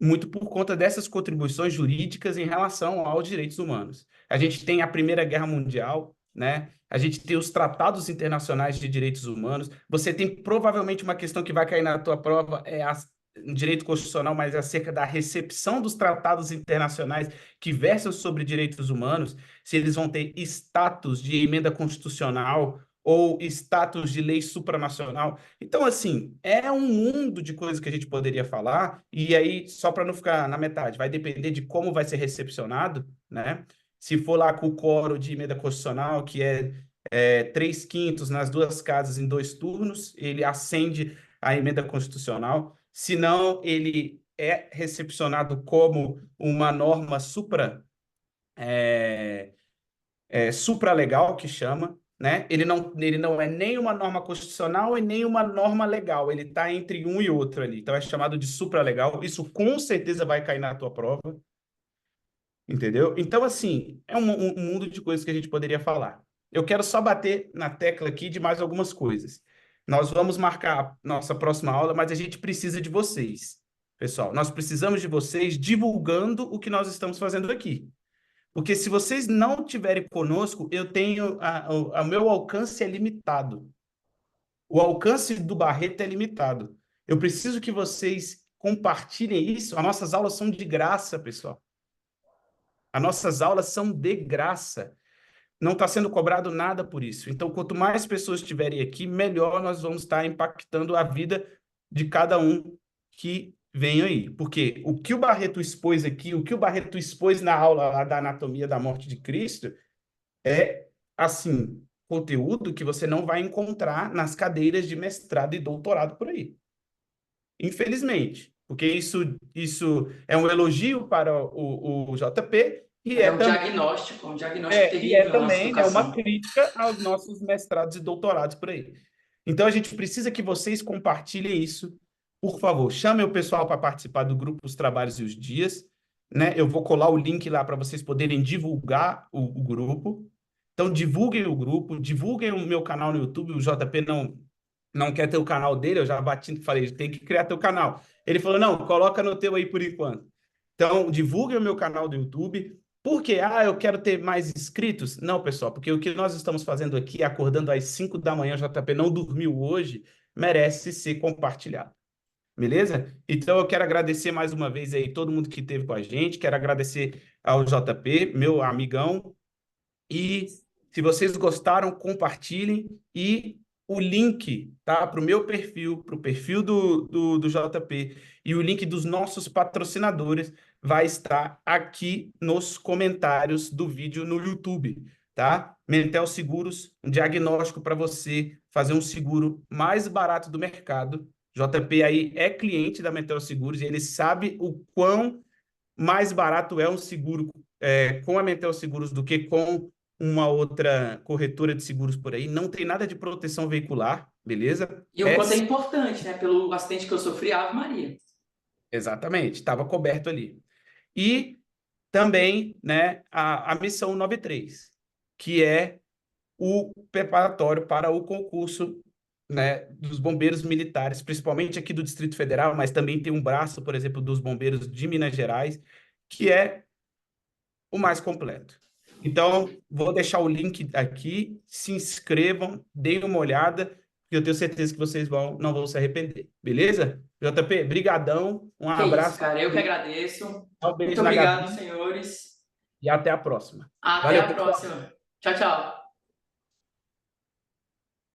muito por conta dessas contribuições jurídicas em relação aos direitos humanos. A gente tem a Primeira Guerra Mundial, né? A gente tem os tratados internacionais de direitos humanos. Você tem provavelmente uma questão que vai cair na tua prova, direito constitucional, mas acerca da recepção dos tratados internacionais que versam sobre direitos humanos, se eles vão ter status de emenda constitucional ou status de lei supranacional. Então, assim, é um mundo de coisas que a gente poderia falar, e aí, só para não ficar na metade, vai depender de como vai ser recepcionado, né? Se for lá com o quórum de emenda constitucional, que é 3/5 nas duas casas em 2 turnos, ele acende a emenda constitucional. Se não, ele é recepcionado como uma norma supralegal, que chama, né? Ele não é nem uma norma constitucional e nem uma norma legal, ele está entre um e outro ali. Então é chamado de supralegal. Isso com certeza vai cair na tua prova, entendeu? Então, assim, é um mundo de coisas que a gente poderia falar. Eu quero só bater na tecla aqui de mais algumas coisas. Nós vamos marcar a nossa próxima aula, mas a gente precisa de vocês, pessoal. Nós precisamos de vocês divulgando o que nós estamos fazendo aqui. Porque se vocês não tiverem conosco, eu tenho o meu alcance é limitado. O alcance do Barreto é limitado. Eu preciso que vocês compartilhem isso. As nossas aulas são de graça, pessoal. As nossas aulas são de graça. Não está sendo cobrado nada por isso. Então, quanto mais pessoas estiverem aqui, melhor nós vamos estar impactando a vida de cada um que vem aí. Porque o que o Barreto expôs aqui, o que o Barreto expôs na aula lá da Anatomia da Morte de Cristo, é, assim, conteúdo que você não vai encontrar nas cadeiras de mestrado e doutorado por aí. Infelizmente. Porque isso é um elogio para o JP e É é também um diagnóstico e é terrível na nossa também, né, uma educação. crítica aos nossos mestrados e doutorados por aí. Então, a gente precisa que vocês compartilhem isso. Por favor, chame o pessoal para participar do grupo Os Trabalhos e os Dias, né? Eu vou colar o link lá para vocês poderem divulgar o grupo. Então, divulguem o grupo, divulguem o meu canal no YouTube. O JP não quer ter o canal dele, eu já bati e falei, tem que criar teu canal. Ele falou, não, coloca no teu aí por enquanto. Então, divulguem o meu canal do YouTube. Por quê? Ah, eu quero ter mais inscritos? Não, pessoal, porque o que nós estamos fazendo aqui, acordando às 5 da manhã, o JP não dormiu hoje, merece ser compartilhado. Beleza? Então, eu quero agradecer mais uma vez aí todo mundo que esteve com a gente, quero agradecer ao JP, meu amigão, e se vocês gostaram, compartilhem e o link, tá, para o meu perfil, para o perfil do JP e o link dos nossos patrocinadores vai estar aqui nos comentários do vídeo no YouTube, tá? Mentel Seguros, um diagnóstico para você fazer um seguro mais barato do mercado. JP aí é cliente da Mentel Seguros e ele sabe o quão mais barato é um seguro com a Mentel Seguros do que com uma outra corretora de seguros por aí. Não tem nada de proteção veicular, beleza? E o quanto é importante, né? Pelo acidente que eu sofri, Ave Maria. Exatamente, estava coberto ali. E também, né, a missão 93, que é o preparatório para o concurso, né, dos bombeiros militares, principalmente aqui do Distrito Federal, mas também tem um braço, por exemplo, dos bombeiros de Minas Gerais, que é o mais completo. Então, vou deixar o link aqui, se inscrevam, deem uma olhada, que eu tenho certeza que vocês não vão se arrepender. Beleza? JP, brigadão, um Que isso, abraço, cara. Eu que agradeço. um Muito beijo na obrigado, Gabi senhores. e até a próxima. Até Valeu, a pessoal. próxima. Tchau, tchau.